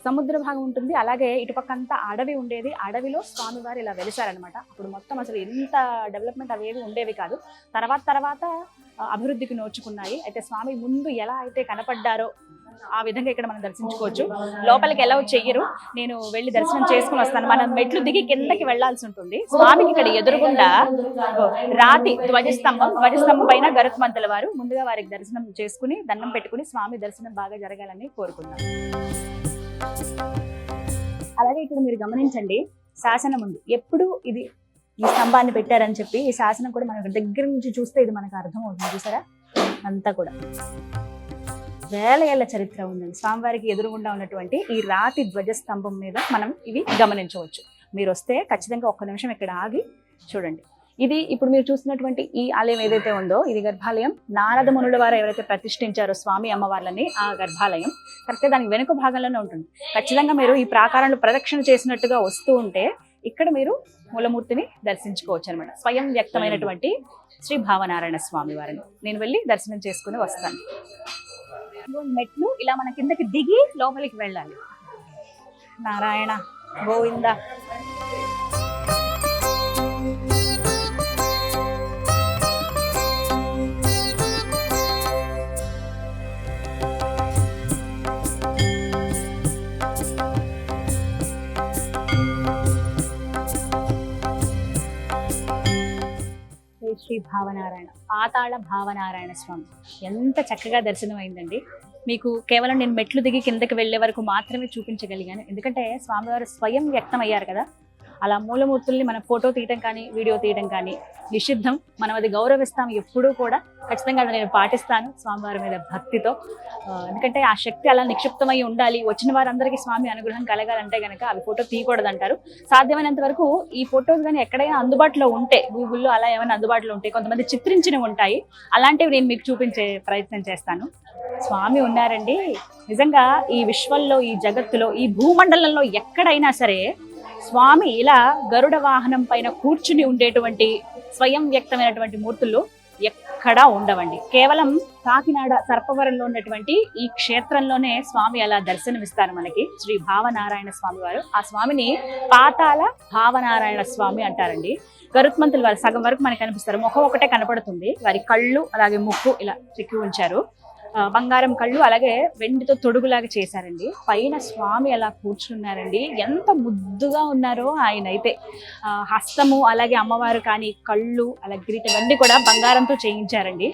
సముద్ర భాగం ఉంటుంది, అలాగే ఇటుపక్కంతా అడవి ఉండేది. అడవిలో స్వామివారు ఇలా వెలిసారనమాట. అప్పుడు మొత్తం అసలు ఎంత డెవలప్మెంట్ అవేవి ఉండేవి కాదు. తర్వాత అభివృద్ధికి నోచుకున్నాయి. అయితే స్వామి ముందు ఎలా అయితే కనపడ్డారో ఆ విధంగా ఇక్కడ మనం దర్శించుకోవచ్చు. లోపలికి ఎలా చెయ్యరు, నేను వెళ్ళి దర్శనం చేసుకుని వస్తాను. మనం మెట్లు దిగి కిందకి వెళ్లాల్సి ఉంటుంది. స్వామికి ఇక్కడ ఎదురుగుండా రాతి ధ్వజస్తంభం పైన గరుత్మంతుల వారు. ముందుగా వారికి దర్శనం చేసుకుని దండం పెట్టుకుని స్వామి దర్శనం బాగా జరగాలని కోరుకున్నాం. అలాగే ఇక్కడ మీరు గమనించండి, శాసనం ఉంది. ఎప్పుడు ఇది ఈ స్తంభాన్ని పెట్టారని చెప్పి ఈ శాసనం కూడా మనకు దగ్గర నుంచి చూస్తే ఇది మనకు అర్థం అవుతుంది. చూసారా, అంతా కూడా వేల ఏళ్ల చరిత్ర ఉందండి. స్వామివారికి ఎదురుగుండా ఉన్నటువంటి ఈ రాతి ధ్వజస్తంభం మీద మనం ఇవి గమనించవచ్చు. మీరు వస్తే ఖచ్చితంగా ఒక్క నిమిషం ఇక్కడ ఆగి చూడండి. ఇది ఇప్పుడు మీరు చూస్తున్నటువంటి ఈ ఆలయం ఏదైతే ఉందో ఇది గర్భాలయం. నారద మునుల వారు ఎవరైతే ప్రతిష్ఠించారో స్వామి అమ్మవార్లని ఆ గర్భాలయం కరెక్ట్గా దానికి వెనుక భాగంలోనే ఉంటుంది. ఖచ్చితంగా మీరు ఈ ప్రాకారంలో ప్రదక్షిణ చేసినట్టుగా వస్తూ ఉంటే ఇక్కడ మీరు మూలమూర్తిని దర్శించుకోవచ్చు అనమాట. స్వయం వ్యక్తమైనటువంటి శ్రీ భావనారాయణ స్వామి వారిని నేను వెళ్ళి దర్శనం చేసుకుని వస్తాను. మెట్లు ఇలా మన కిందకి దిగి లోపలికి వెళ్ళాలి. నారాయణ గోవింద. శ్రీ భావనారాయణ, పాతాళ భావనారాయణ స్వామి ఎంత చక్కగా దర్శనం అయిందండి. మీకు కేవలం నేను మెట్లు దిగి కిందకి వెళ్ళే వరకు మాత్రమే చూపించగలిగాను. ఎందుకంటే స్వామివారు స్వయం వ్యక్తం అయ్యారు కదా. అలా మూలమూర్తుల్ని మనం ఫోటో తీయటం కానీ వీడియో తీయటం కానీ నిషిద్ధం. మనం అది గౌరవిస్తాం ఎప్పుడూ కూడా. ఖచ్చితంగా అది నేను పాటిస్తాను స్వామివారి మీద భక్తితో. ఎందుకంటే ఆ శక్తి అలా నిక్షిప్తమై ఉండాలి. వచ్చిన వారందరికీ స్వామి అనుగ్రహం కలగాలంటే కనుక అవి ఫోటో తీయకూడదు అంటారు. సాధ్యమైనంత వరకు ఈ ఫొటోస్ కానీ ఎక్కడైనా అందుబాటులో ఉంటే, గూగుల్లో అలా ఏమైనా అందుబాటులో ఉంటే, కొంతమంది చిత్రించినవి ఉంటాయి, అలాంటివి నేను మీకు చూపించే ప్రయత్నం చేస్తాను. స్వామి ఉన్నారండి నిజంగా. ఈ విశ్వంలో, ఈ జగత్తులో, ఈ భూమండలంలో ఎక్కడైనా సరే స్వామి ఇలా గరుడ వాహనం పైన కూర్చుని ఉండేటువంటి స్వయం వ్యక్తమైనటువంటి మూర్తులు ఎక్కడా ఉండవండి. కేవలం కాకినాడ సర్పవరంలో ఉన్నటువంటి ఈ క్షేత్రంలోనే స్వామి అలా దర్శనమిస్తారు మనకి. శ్రీ భావనారాయణ స్వామి వారు. ఆ స్వామిని పాతాళ భావనారాయణ స్వామి అంటారండి. గరుత్మంతులు వారు సగం వరకు మనకి కనిపిస్తారు. ముఖం ఒకటే కనపడుతుంది. వారి కళ్ళు అలాగే ముక్కు ఇలా చెక్కి ఉంచారు. బంగారం కళ్ళు అలాగే వెండితో తొడుగులాగా చేశారండి. పైన స్వామి అలా కూర్చున్నారండి. ఎంత ముద్దుగా ఉన్నారో ఆయన అయితే. హస్తము అలాగే అమ్మవారు కానీ కళ్ళు అలాగే కిరీటం ఇవన్నీ కూడా బంగారంతో చేయించారండి.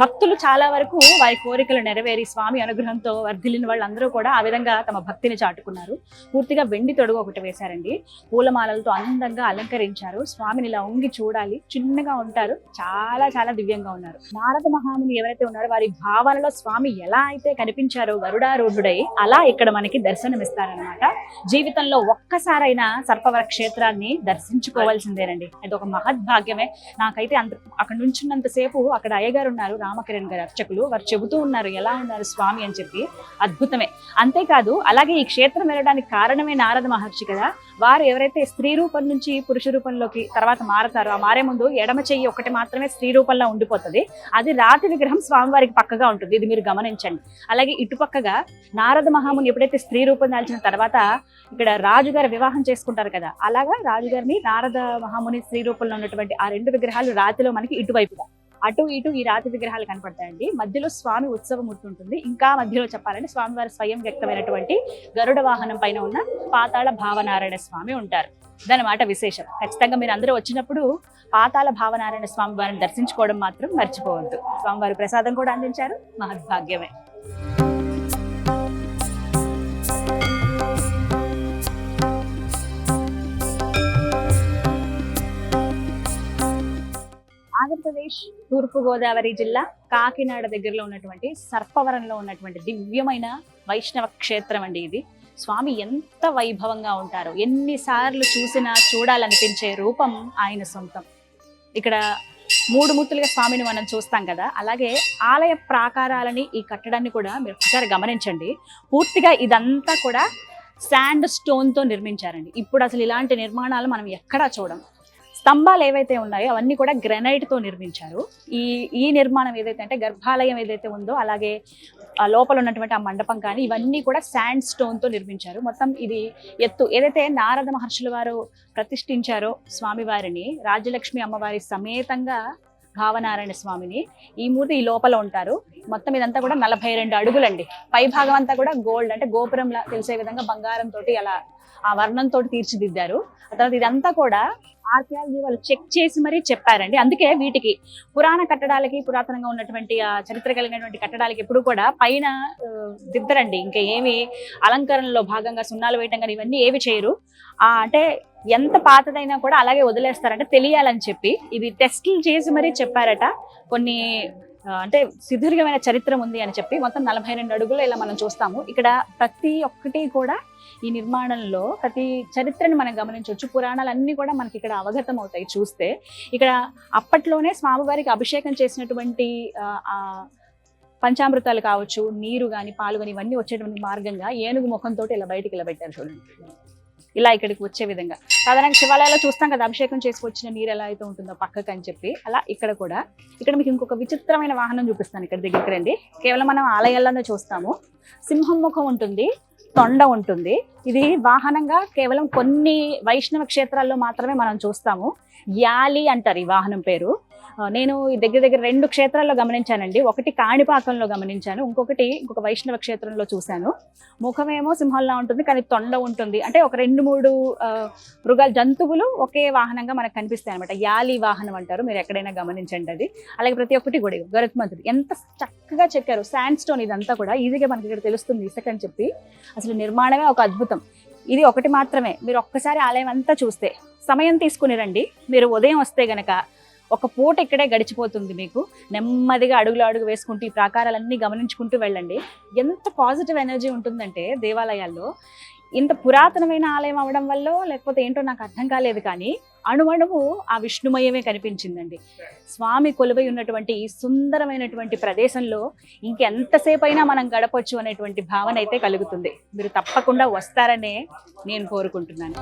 భక్తులు చాలా వరకు వారి కోరికలు నెరవేరి స్వామి అనుగ్రహంతో వర్ధిల్లిన వాళ్ళందరూ కూడా ఆ విధంగా తమ భక్తిని చాటుకున్నారు. పూర్తిగా వెండి తొడుగు ఒకటి వేశారండి. పూలమాలలతో అందంగా అలంకరించారు. స్వామిని ఇలా ఉంగి చూడాలి. చిన్నగా ఉంటారు. చాలా చాలా దివ్యంగా ఉన్నారు. నారద మహాముని ఎవరైతే ఉన్నారో వారి భావనలో స్వామి ఎలా అయితే కనిపించారో గరుడారూఢుడై అలా ఇక్కడ మనకి దర్శనమిస్తారనమాట. జీవితంలో ఒక్కసారైనా సర్పవర క్షేత్రాన్ని దర్శించుకోవాల్సిందేనండి. అది ఒక మహద్భాగ్యమే. నాకైతే అక్కడ నుంచున్నంతసేపు అక్కడ అయ్యగారు ఉన్నారు, రామకిరణ్ గారు అర్చకులు. వారు చెబుతూ ఉన్నారు ఎలా ఉన్నారు స్వామి అని చెప్పి. అద్భుతమే. అంతేకాదు అలాగే ఈ క్షేత్రం వెళ్ళడానికి కారణమే నారద మహర్షి కదా. వారు ఎవరైతే స్త్రీ రూపం నుంచి పురుష రూపంలోకి తర్వాత మారతారో, ఆ మారే ముందు ఎడమ చెయ్యి ఒకటి మాత్రమే స్త్రీ రూపంలో ఉండిపోతుంది. అది రాతి విగ్రహం స్వామివారికి పక్కగా ఉంటుంది. ఇది మీరు గమనించండి. అలాగే ఇటుపక్కగా నారద మహాముని ఎప్పుడైతే స్త్రీ రూపం దాల్చిన తర్వాత ఇక్కడ రాజుగారు వివాహం చేసుకుంటారు కదా, అలాగా రాజుగారిని నారద మహాముని స్త్రీ రూపంలో ఉన్నటువంటి ఆ రెండు విగ్రహాలు రాతిలో మనకి ఇటువైపుగా అటు ఇటు ఈ రాతి విగ్రహాలు కనపడతాయండి. మధ్యలో స్వామి ఉత్సవమూర్తి ఉంటుంది. ఇంకా మధ్యలో చెప్పాలంటే స్వామివారి స్వయం వ్యక్తమైనటువంటి గరుడ వాహనం పైన ఉన్న పాతాళ భావనారాయణ స్వామి ఉంటారు. దానిమాట విశేషం. ఖచ్చితంగా మీరు అందరూ వచ్చినప్పుడు పాతాళ భావనారాయణ స్వామి వారిని దర్శించుకోవడం మాత్రం మర్చిపోవద్దు. స్వామివారి ప్రసాదం కూడా అందించారు. మహద్భాగ్యమే. ఆంధ్రప్రదేశ్ తూర్పుగోదావరి జిల్లా కాకినాడ దగ్గరలో ఉన్నటువంటి సర్పవరంలో ఉన్నటువంటి దివ్యమైన వైష్ణవ క్షేత్రం అండి ఇది. స్వామి ఎంత వైభవంగా ఉంటారో, ఎన్నిసార్లు చూసినా చూడాలనిపించే రూపం ఆయన సొంతం. ఇక్కడ మూడు మూర్తులుగా స్వామిని మనం చూస్తాం కదా, అలాగే ఆలయ ప్రాకారాలని ఈ కట్టడాన్ని కూడా మీరు ఒకసారి గమనించండి. పూర్తిగా ఇదంతా కూడా శాండ్ స్టోన్తో నిర్మించారండి. ఇప్పుడు అసలు ఇలాంటి నిర్మాణాలు మనం ఎక్కడా చూడం. స్తంభాలు ఏవైతే ఉన్నాయో అవన్నీ కూడా గ్రెనైట్తో నిర్మించారు. ఈ నిర్మాణం ఏదైతే అంటే గర్భాలయం ఏదైతే ఉందో అలాగే ఆ లోపల ఉన్నటువంటి ఆ మండపం కానీ ఇవన్నీ కూడా శాండ్ స్టోన్తో నిర్మించారు. మొత్తం ఇది ఎత్తు ఏదైతే నారద మహర్షుల వారు ప్రతిష్ఠించారో స్వామివారిని, రాజ్యలక్ష్మి అమ్మవారి సమేతంగా భావనారాయణ స్వామిని, ఈ మూర్తి ఈ లోపల ఉంటారు. మొత్తం ఇదంతా కూడా 42 అడుగులండి. పై భాగం అంతా కూడా గోల్డ్ అంటే గోపురంలా తెలిసే విధంగా బంగారంతో అలా ఆ వర్ణంతో తీర్చిదిద్దారు. ఆ తర్వాత ఇదంతా కూడా ఆర్కియాలజీ వాళ్ళు చెక్ చేసి మరీ చెప్పారండి. అందుకే వీటికి పురాణ కట్టడాలకి, పురాతనంగా ఉన్నటువంటి ఆ చరిత్ర కలిగినటువంటి కట్టడాలకి ఎప్పుడు కూడా పైన దిద్దరండి. ఇంకా ఏమి అలంకరణలో భాగంగా సున్నాలు వేయటం కానీ ఇవన్నీ ఏవి చేయరు. అంటే ఎంత పాతదైనా కూడా అలాగే వదిలేస్తారంటే తెలియాలని చెప్పి ఇది టెస్టులు చేసి మరీ చెప్పారట. కొన్ని అంటే సుదీర్ఘమైన చరిత్ర ఉంది అని చెప్పి మొత్తం 42 అడుగులు ఇలా మనం చూస్తాము. ఇక్కడ ప్రతి ఒక్కటి కూడా ఈ నిర్మాణంలో ప్రతి చరిత్రని మనం గమనించవచ్చు. పురాణాలన్నీ కూడా మనకి ఇక్కడ అవగతం అవుతాయి చూస్తే. ఇక్కడ అప్పట్లోనే స్వామివారికి అభిషేకం చేసినటువంటి పంచామృతాలు కావచ్చు, నీరు కానీ పాలు కానీ ఇవన్నీ వచ్చేటువంటి మార్గంగా ఏనుగు ముఖంతో ఇలా బయటికి ఇలా పెట్టారు చూడండి. ఇలా ఇక్కడికి వచ్చే విధంగా సాధారణంగా శివాలయాల్లో చూస్తాం కదా, అభిషేకం చేసుకు వచ్చిన నీరు ఎలా అయితే ఉంటుందో పక్కకు అని చెప్పి. అలా ఇక్కడ కూడా ఇక్కడ మీకు ఇంకొక విచిత్రమైన వాహనం చూపిస్తాను. ఇక్కడ దగ్గరికి రండి. కేవలం మనం ఆలయాల్లోనే చూస్తాము. సింహం ముఖం ఉంటుంది, తొండ ఉంటుంది. ఇది వాహనంగా కేవలం కొన్ని వైష్ణవ క్షేత్రాల్లో మాత్రమే మనం చూస్తాము. యాలి అంటారు ఈ వాహనం పేరు. నేను దగ్గర 2 క్షేత్రాల్లో గమనించానండి. ఒకటి కాణిపాకంలో గమనించాను, ఇంకొక వైష్ణవ క్షేత్రంలో చూశాను. ముఖమేమో సింహంలా ఉంటుంది కానీ తొండ ఉంటుంది. అంటే ఒక 2-3 మృగాలు జంతువులు ఒకే వాహనంగా మనకు కనిపిస్తాయి అనమాట. యాలి వాహనం అంటారు, మీరు ఎక్కడైనా గమనించండి అది. అలాగే ప్రతి ఒక్కటి కూడా గరుత్మంతుడు ఎంత చక్కగా చెక్కారు. శాండ్ స్టోన్ ఇదంతా కూడా ఈజీగా మనకి ఇక్కడ తెలుస్తుంది ఇసుక అని చెప్పి. అసలు నిర్మాణమే ఒక అద్భుతం. ఇది ఒకటి మాత్రమే. మీరు ఒక్కసారి ఆలయం అంతా చూస్తే సమయం తీసుకుని రండి. మీరు ఉదయం వస్తే గనక ఒక పూట ఇక్కడే గడిచిపోతుంది మీకు. నెమ్మదిగా అడుగు వేసుకుంటూ ఈ ప్రాకారాలన్నీ గమనించుకుంటూ వెళ్ళండి. ఎంత పాజిటివ్ ఎనర్జీ ఉంటుందంటే దేవాలయాల్లో. ఇంత పురాతనమైన ఆలయం అవడం వల్ల లేకపోతే ఏంటో నాకు అర్థం కాలేదు, కానీ అణువణువు ఆ విష్ణుమయమే కనిపించిందండి. స్వామి కొలువై ఉన్నటువంటి ఈ సుందరమైనటువంటి ప్రదేశంలో ఇంకెంతసేపు అయినా మనం గడపొచ్చు అనేటువంటి భావన అయితే కలుగుతుంది. మీరు తప్పకుండా వస్తారనే నేను కోరుకుంటున్నాను.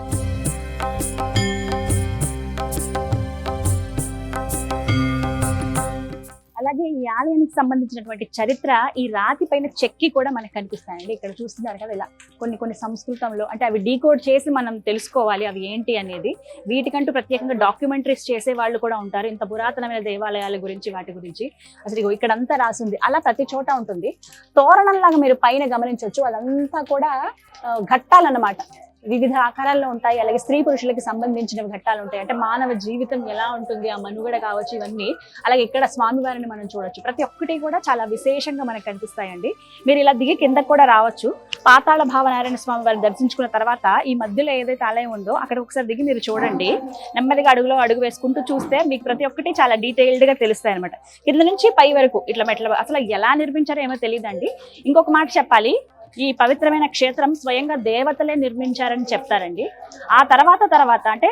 అలాగే ఈ ఆలయానికి సంబంధించినటువంటి చరిత్ర ఈ రాతి పైన చెక్కి కూడా మనకు కనిపిస్తాయండి. ఇక్కడ చూస్తున్నారు కదా, ఇలా కొన్ని సంస్కృతంలో అంటే అవి డీకోడ్ చేసి మనం తెలుసుకోవాలి అవి ఏంటి అనేది. వీటికంటూ ప్రత్యేకంగా డాక్యుమెంటరీస్ చేసే వాళ్ళు కూడా ఉంటారు. ఇంత పురాతనమైన దేవాలయాల గురించి వాటి గురించి అసలు ఇక్కడంతా రాసింది. అలా ప్రతి చోట ఉంటుంది. తోరణంలాగా మీరు పైన గమనించవచ్చు, అదంతా కూడా ఘట్టాలన్నమాట. వివిధ ఆకారాల్లో ఉంటాయి. అలాగే స్త్రీ పురుషులకి సంబంధించిన ఘట్టాలు ఉంటాయి. అంటే మానవ జీవితం ఎలా ఉంటుంది, ఆ మనుగడ కావచ్చు, ఇవన్నీ. అలాగే ఇక్కడ స్వామివారిని మనం చూడొచ్చు. ప్రతి ఒక్కటి కూడా చాలా విశేషంగా మనకు కనిపిస్తాయండి. మీరు ఇలా దిగి కిందకు కూడా రావచ్చు. పాతాళ భావనారాయణ స్వామి వారిని దర్శించుకున్న తర్వాత ఈ మధ్యలో ఏదైతే ఆలయం ఉందో అక్కడ ఒకసారి దిగి మీరు చూడండి. నెమ్మదిగా అడుగు వేసుకుంటూ చూస్తే మీకు ప్రతి ఒక్కటి చాలా డీటెయిల్డ్ గా తెలుస్తాయి అనమాట. కింద నుంచి పై వరకు ఇట్లా మెట్ల అసలు ఎలా నిర్మించారో ఏమో తెలియదండి. ఇంకొక మాట చెప్పాలి, ఈ పవిత్రమైన క్షేత్రం స్వయంగా దేవతలే నిర్మించారని చెప్తారండి. ఆ తర్వాత అంటే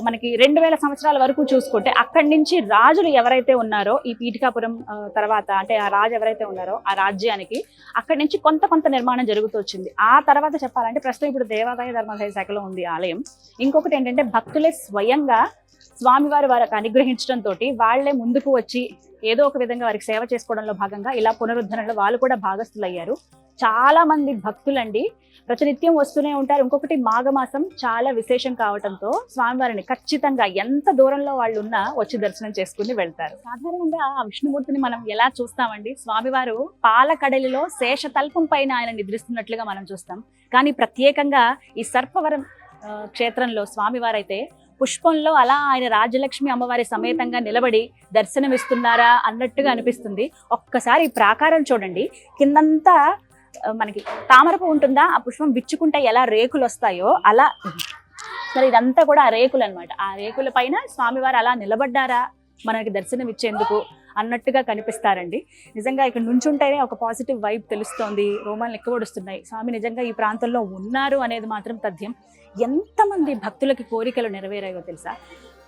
మనకి 2000 సంవత్సరాల వరకు చూసుకుంటే అక్కడి నుంచి రాజులు ఎవరైతే ఉన్నారో ఈ పీఠికాపురం తర్వాత అంటే ఆ రాజు ఎవరైతే ఉన్నారో ఆ రాజ్యానికి అక్కడి నుంచి కొంత నిర్మాణం జరుగుతూ వచ్చింది. ఆ తర్వాత చెప్పాలంటే ప్రస్తుతం ఇప్పుడు దేవాదాయ ధర్మాదాయ శాఖలో ఉంది ఆలయం. ఇంకొకటి ఏంటంటే భక్తులే స్వయంగా స్వామివారి వారికి అనుగ్రహించడంతో వాళ్లే ముందుకు వచ్చి ఏదో ఒక విధంగా వారికి సేవ చేసుకోవడంలో భాగంగా ఇలా పునరుద్ధరణలో వాళ్ళు కూడా భాగస్థులయ్యారు. చాలా మంది భక్తులండి ప్రతినిత్యం వస్తూనే ఉంటారు. ఇంకొకటి మాఘమాసం చాలా విశేషం కావడంతో స్వామివారిని ఖచ్చితంగా ఎంత దూరంలో వాళ్ళు ఉన్నా వచ్చి దర్శనం చేసుకుని వెళ్తారు. సాధారణంగా ఆ విష్ణుమూర్తిని మనం ఎలా చూస్తామండి, స్వామివారు పాలకడలిలో శేషతల్పం పైన ఆయన నిద్రిస్తున్నట్లుగా మనం చూస్తాం. కానీ ప్రత్యేకంగా ఈ సర్పవరం క్షేత్రంలో స్వామివారైతే పుష్పంలో అలా ఆయన రాజలక్ష్మి అమ్మవారి సమేతంగా నిలబడి దర్శనమిస్తున్నారా అన్నట్టుగా అనిపిస్తుంది. ఒక్కసారి ఈ ప్రాకారం చూడండి. కిందంతా మనకి తామరపు ఉంటుందా, ఆ పుష్పం విచ్చుకుంటే ఎలా రేకులు వస్తాయో అలా మరి ఇదంతా కూడా ఆ రేకులు అనమాట. ఆ రేకుల పైన స్వామివారు అలా నిలబడ్డారా మనకి దర్శనం ఇచ్చేందుకు అన్నట్టుగా కనిపిస్తారండి. నిజంగా ఇక్కడ నుంచుంటేనే ఒక పాజిటివ్ వైబ్ తెలుస్తోంది. రోమాలు ఎక్కువడుస్తున్నాయి. స్వామి నిజంగా ఈ ప్రాంతంలో ఉన్నారు అనేది మాత్రం తథ్యం. ఎంతమంది భక్తులకి కోరికలు నెరవేరాయో తెలుసా?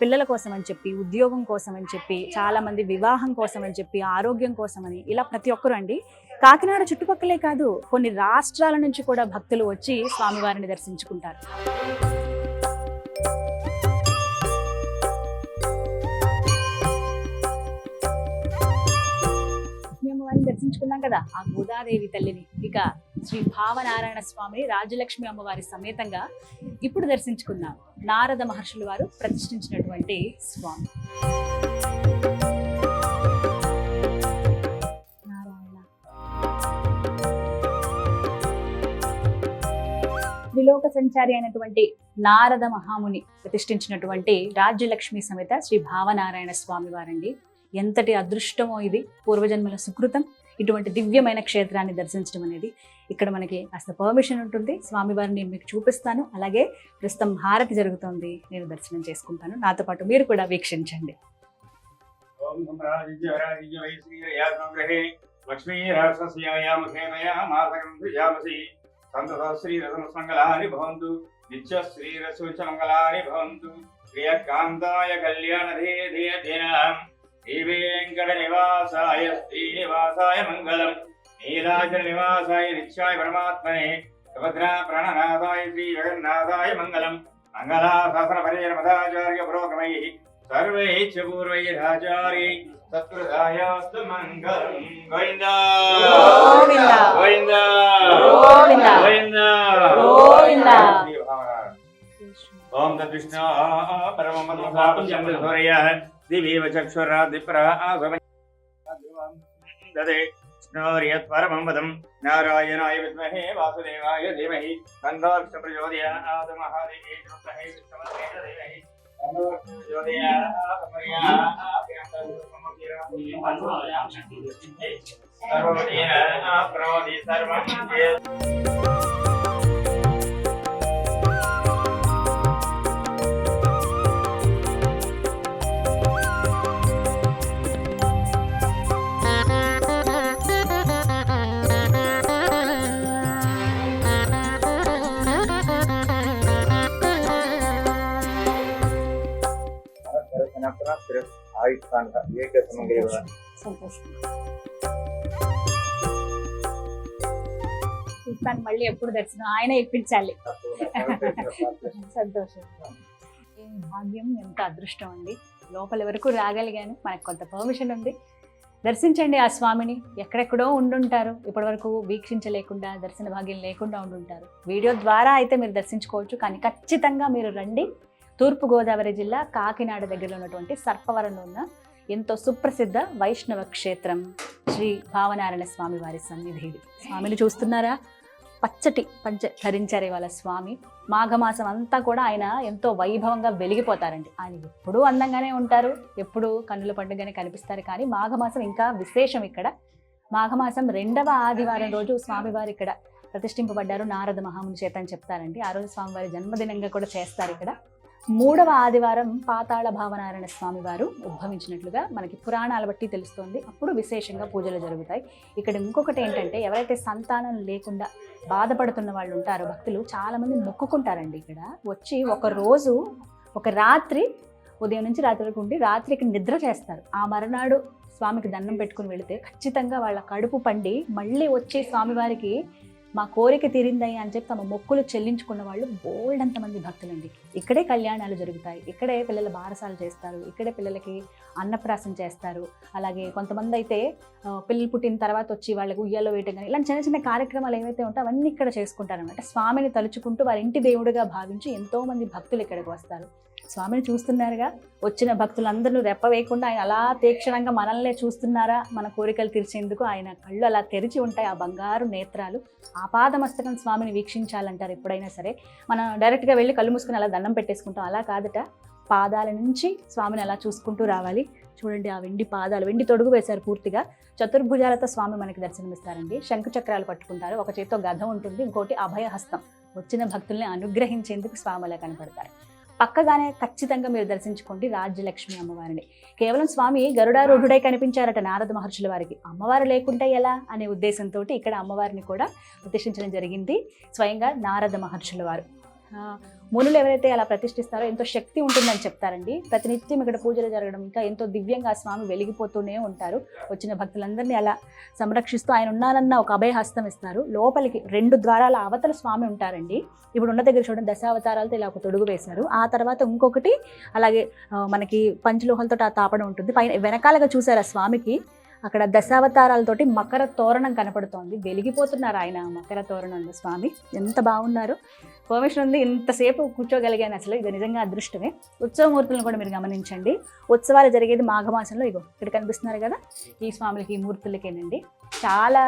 పిల్లల కోసం అని చెప్పి, ఉద్యోగం కోసం అని చెప్పి, చాలా మంది వివాహం కోసం అని చెప్పి, ఆరోగ్యం కోసమని, ఇలా ప్రతి ఒక్కరు అండి. కాకినాడ చుట్టుపక్కలే కాదు కొన్ని రాష్ట్రాల నుంచి కూడా భక్తులు వచ్చి స్వామివారిని దర్శించుకుంటారు. అమ్మవారిని దర్శించుకున్నాం కదా, ఆ గోదాదేవి తల్లిని. ఇక శ్రీ భావనారాయణ స్వామిని రాజలక్ష్మి అమ్మవారి సమేతంగా ఇప్పుడు దర్శించుకున్నాం. నారద మహర్షులు వారు ప్రతిష్ఠించినటువంటి స్వామి. త్రిలోక సంచారి అయినటువంటి నారద మహాముని ప్రతిష్ఠించినటువంటి రాజ్యలక్ష్మి సమేత శ్రీ భావనారాయణ స్వామి వారండి. ఎంతటి అదృష్టమో ఇది, పూర్వజన్మల సుకృతం. ఇటువంటి దివ్యమైన క్షేత్రాన్ని దర్శించడం అనేది. ఇక్కడ మనకి కాస్త పర్మిషన్ ఉంటుంది, స్వామివారిని నేను మీకు చూపిస్తాను. అలాగే ప్రస్తుతం హారతి జరుగుతోంది, నేను దర్శనం చేసుకుంటాను. నాతో పాటు మీరు కూడా వీక్షించండి. ప్రియకాంతాయ కళ్యాణధే వెంకట నివాసాయ శ్రీనివాసాయ మంగళం. నీలాచల నివాసాయ నిత్యాయ పరమాత్మనే సుభద్రా ప్రాణనాథాయ శ్రీ జగన్నాథాయ మంగళం. మంగళాశాసన పరిజనమదాచార్య పురోగమై సర్వైశ్చ పూర్వైరాచార్యై సత్కృతాయాస్తు మంగళం. గోవిందా గోవిందా గోవిందా గోవిందా గోవిందా గోవిందా. ఓం తద్విష్ణు పరమం సూర్య దివీవ చక్షురా దిప్రా దదే విష్ణోర్యత్ పరమం వదం. నారాయణాయ విద్మహే వాసుదేవాయ ధీమహి తన్నో విష్ణు ప్రచోదయాత్. మహాదేవే విద్మహే విష్ణుమతే ధీమహి తన్నో విష్ణు ప్రచోదయాత్. సర్వదేన ప్రవోది సర్వం చూస్తాను మళ్ళీ ఎప్పుడు దర్శనం ఆయన ఇప్పించాలి. సంతోషం. ఏం భాగ్యం, ఎంత అదృష్టం అండి. లోపల వరకు రాగలిగాను, మనకు కొంత పర్మిషన్ ఉంది. దర్శించండి ఆ స్వామిని. ఎక్కడెక్కడో ఉండుంటారు, ఇప్పటి వరకు వీక్షించలేకుండా, దర్శన భాగ్యం లేకుండా ఉండుంటారు. వీడియో ద్వారా అయితే మీరు దర్శించుకోవచ్చు, కానీ ఖచ్చితంగా మీరు రండి. తూర్పుగోదావరి జిల్లా కాకినాడ దగ్గరలో ఉన్నటువంటి సర్పవరంలో ఉన్న ఎంతో సుప్రసిద్ధ వైష్ణవ క్షేత్రం శ్రీ భావనారాయణ స్వామి వారి సన్నిధి. స్వామిని చూస్తున్నారా, పచ్చటి పంచ ధరించారు ఇవాళ స్వామి. మాఘమాసం అంతా కూడా ఆయన ఎంతో వైభవంగా వెలిగిపోతారండి. ఆయన ఎప్పుడూ అందంగానే ఉంటారు, ఎప్పుడూ కన్నుల పండుగనే కనిపిస్తారు. కానీ మాఘమాసం ఇంకా విశేషం. ఇక్కడ మాఘమాసం 2వ ఆదివారం రోజు స్వామివారు ఇక్కడ ప్రతిష్ఠింపబడ్డారు నారద మహాముని చేత అని చెప్తారండి. ఆ రోజు స్వామివారి జన్మదినంగా కూడా చేస్తారు. ఇక్కడ 3వ ఆదివారం పాతాళ భావనారాయణ స్వామి వారు ఉద్భవించినట్లుగా మనకి పురాణాల బట్టి తెలుస్తోంది. అప్పుడు విశేషంగా పూజలు జరుగుతాయి. ఇక్కడ ఇంకొకటి ఏంటంటే, ఎవరైతే సంతానం లేకుండా బాధపడుతున్న వాళ్ళు ఉంటారో భక్తులు, చాలామంది మొక్కుకుంటారండి. ఇక్కడ వచ్చి ఒక రాత్రి ఉదయం నుంచి రాత్రి వరకు ఉండి రాత్రికి నిద్ర చేస్తారు. ఆ మరునాడు స్వామికి దండం పెట్టుకుని వెళితే ఖచ్చితంగా వాళ్ళ కడుపు పండి మళ్ళీ వచ్చి స్వామివారికి మా కోరిక తీరిందయ్యా అని చెప్పి తమ మొక్కులు చెల్లించుకున్న వాళ్ళు బోల్డంతమంది భక్తులండి. ఇక్కడే కళ్యాణాలు జరుగుతాయి, ఇక్కడే పిల్లల బారసాలు చేస్తారు, ఇక్కడే పిల్లలకి అన్నప్రాసం చేస్తారు. అలాగే కొంతమంది అయితే పిల్లలు పుట్టిన తర్వాత వచ్చి వాళ్ళకి ఉయ్యాలో వేయటం కానీ ఇలాంటి చిన్న చిన్న కార్యక్రమాలు ఏవైతే ఉంటాయో అవన్నీ ఇక్కడ చేసుకుంటారనమాట. స్వామిని తలుచుకుంటూ వారి ఇంటి దేవుడిగా భావించి ఎంతోమంది భక్తులు ఇక్కడికి వస్తారు. స్వామిని చూస్తున్నారుగా, వచ్చిన భక్తులందరూ రెప్ప వేయకుండా ఆయన అలా తీక్షణంగా మనల్నే చూస్తున్నారా, మన కోరికలు తీర్చేందుకు ఆయన కళ్ళు అలా తెరిచి ఉంటాయి, ఆ బంగారు నేత్రాలు. ఆపాదమస్తకం స్వామిని వీక్షించాలంటారు ఎప్పుడైనా సరే. మనం డైరెక్ట్గా వెళ్ళి కళ్ళు మూసుకుని అలా దండం పెట్టేసుకుంటాం, అలా కాదట. పాదాల నుంచి స్వామిని అలా చూసుకుంటూ రావాలి. చూడండి, ఆ వెండి పాదాలు, వెండి తొడుగు వేశారు పూర్తిగా. చతుర్భుజాలతో స్వామి మనకి దర్శనమిస్తారండి. శంకు చక్రాలు పట్టుకుంటారు, ఒక చేతితో గద ఉంటుంది, ఇంకోటి అభయహస్తం. వచ్చిన భక్తుల్ని అనుగ్రహించేందుకు స్వామి అలా కనపడతారు. పక్కగానే ఖచ్చితంగా మీరు దర్శించుకోండి రాజ్యలక్ష్మి అమ్మవారిని. కేవలం స్వామి గరుడారూఢుడై కనిపించారట నారద మహర్షుల వారికి. అమ్మవారు లేకుంటే ఎలా అనే ఉద్దేశంతో ఇక్కడ అమ్మవారిని కూడా ప్రతిష్ఠించడం జరిగింది స్వయంగా నారద మహర్షుల వారు. మునులు ఎవరైతే అలా ప్రతిష్ఠిస్తారో ఎంతో శక్తి ఉంటుందని చెప్తారండి. ప్రతినిత్యం ఇక్కడ పూజలు జరగడం, ఇంకా ఎంతో దివ్యంగా స్వామి వెలిగిపోతూనే ఉంటారు. వచ్చిన భక్తులందరినీ అలా సంరక్షిస్తూ ఆయన ఉన్నానన్న ఒక అభయహస్తం ఇస్తారు. లోపలికి 2 ద్వారాల అవతల స్వామి ఉంటారండి. ఇప్పుడు ఉన్న దగ్గర చూడండి, దశావతారాలతో ఇలా ఒక తొడుగు వేశారు. ఆ తర్వాత ఇంకొకటి అలాగే మనకి పంచలోహాలతో ఆ తాపడం ఉంటుంది. పైన వెనకాలగా చూసారు ఆ స్వామికి అక్కడ దశావతారాలతోటి మకర తోరణం కనపడుతోంది. వెలిగిపోతున్నారు ఆయన మకర తోరణంలో స్వామి. ఎంత బాగున్నారు. పర్మిషన్ ఉంది, ఇంతసేపు కూర్చోగలిగాను. అసలు ఇది నిజంగా అదృష్టమే. ఉత్సవమూర్తులను కూడా మీరు గమనించండి. ఉత్సవాలు జరిగేది మాఘమాసంలో. ఇగో ఇక్కడ కనిపిస్తున్నారు కదా, ఈ స్వాములకి, ఈ మూర్తులకేనండి. చాలా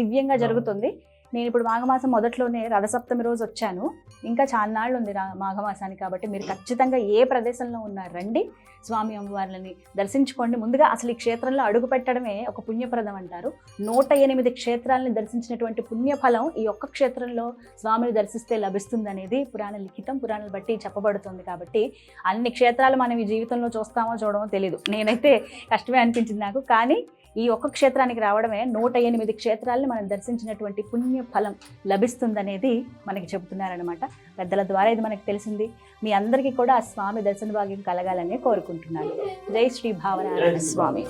దివ్యంగా జరుగుతుంది. నేను ఇప్పుడు మాఘమాసం మొదట్లోనే రథసప్తమి రోజు వచ్చాను. ఇంకా చాలానాళ్ళు ఉంది మాఘమాసానికి, కాబట్టి మీరు ఖచ్చితంగా ఏ ప్రదేశంలో ఉన్నారు రండి, స్వామి అమ్మవార్లని దర్శించుకోండి. ముందుగా అసలు ఈ క్షేత్రంలో అడుగు పెట్టడమే ఒక పుణ్యప్రదం అంటారు. 108 క్షేత్రాలని దర్శించినటువంటి పుణ్యఫలం ఈ ఒక్క క్షేత్రంలో స్వామిని దర్శిస్తే లభిస్తుంది అనేది పురాణ లిఖితం, పురాణాలు బట్టి చెప్పబడుతుంది. కాబట్టి అన్ని క్షేత్రాలు మనం ఈ జీవితంలో చూస్తామో చూడమో తెలీదు, నేనైతే కష్టమే అనిపించింది నాకు. కానీ ఈ ఒక్క క్షేత్రానికి రావడమే 108 క్షేత్రాలని మనం దర్శించినటువంటి పుణ్య ఫలం లభిస్తుందనేది మనకి చెబుతున్నారనమాట. పెద్దల ద్వారా ఇది మనకి తెలిసింది. మీ అందరికీ కూడా ఆ స్వామి దర్శన భాగ్యం కలగాలని కోరుకుంటున్నాను. జై శ్రీ భావనారాయణ స్వామి.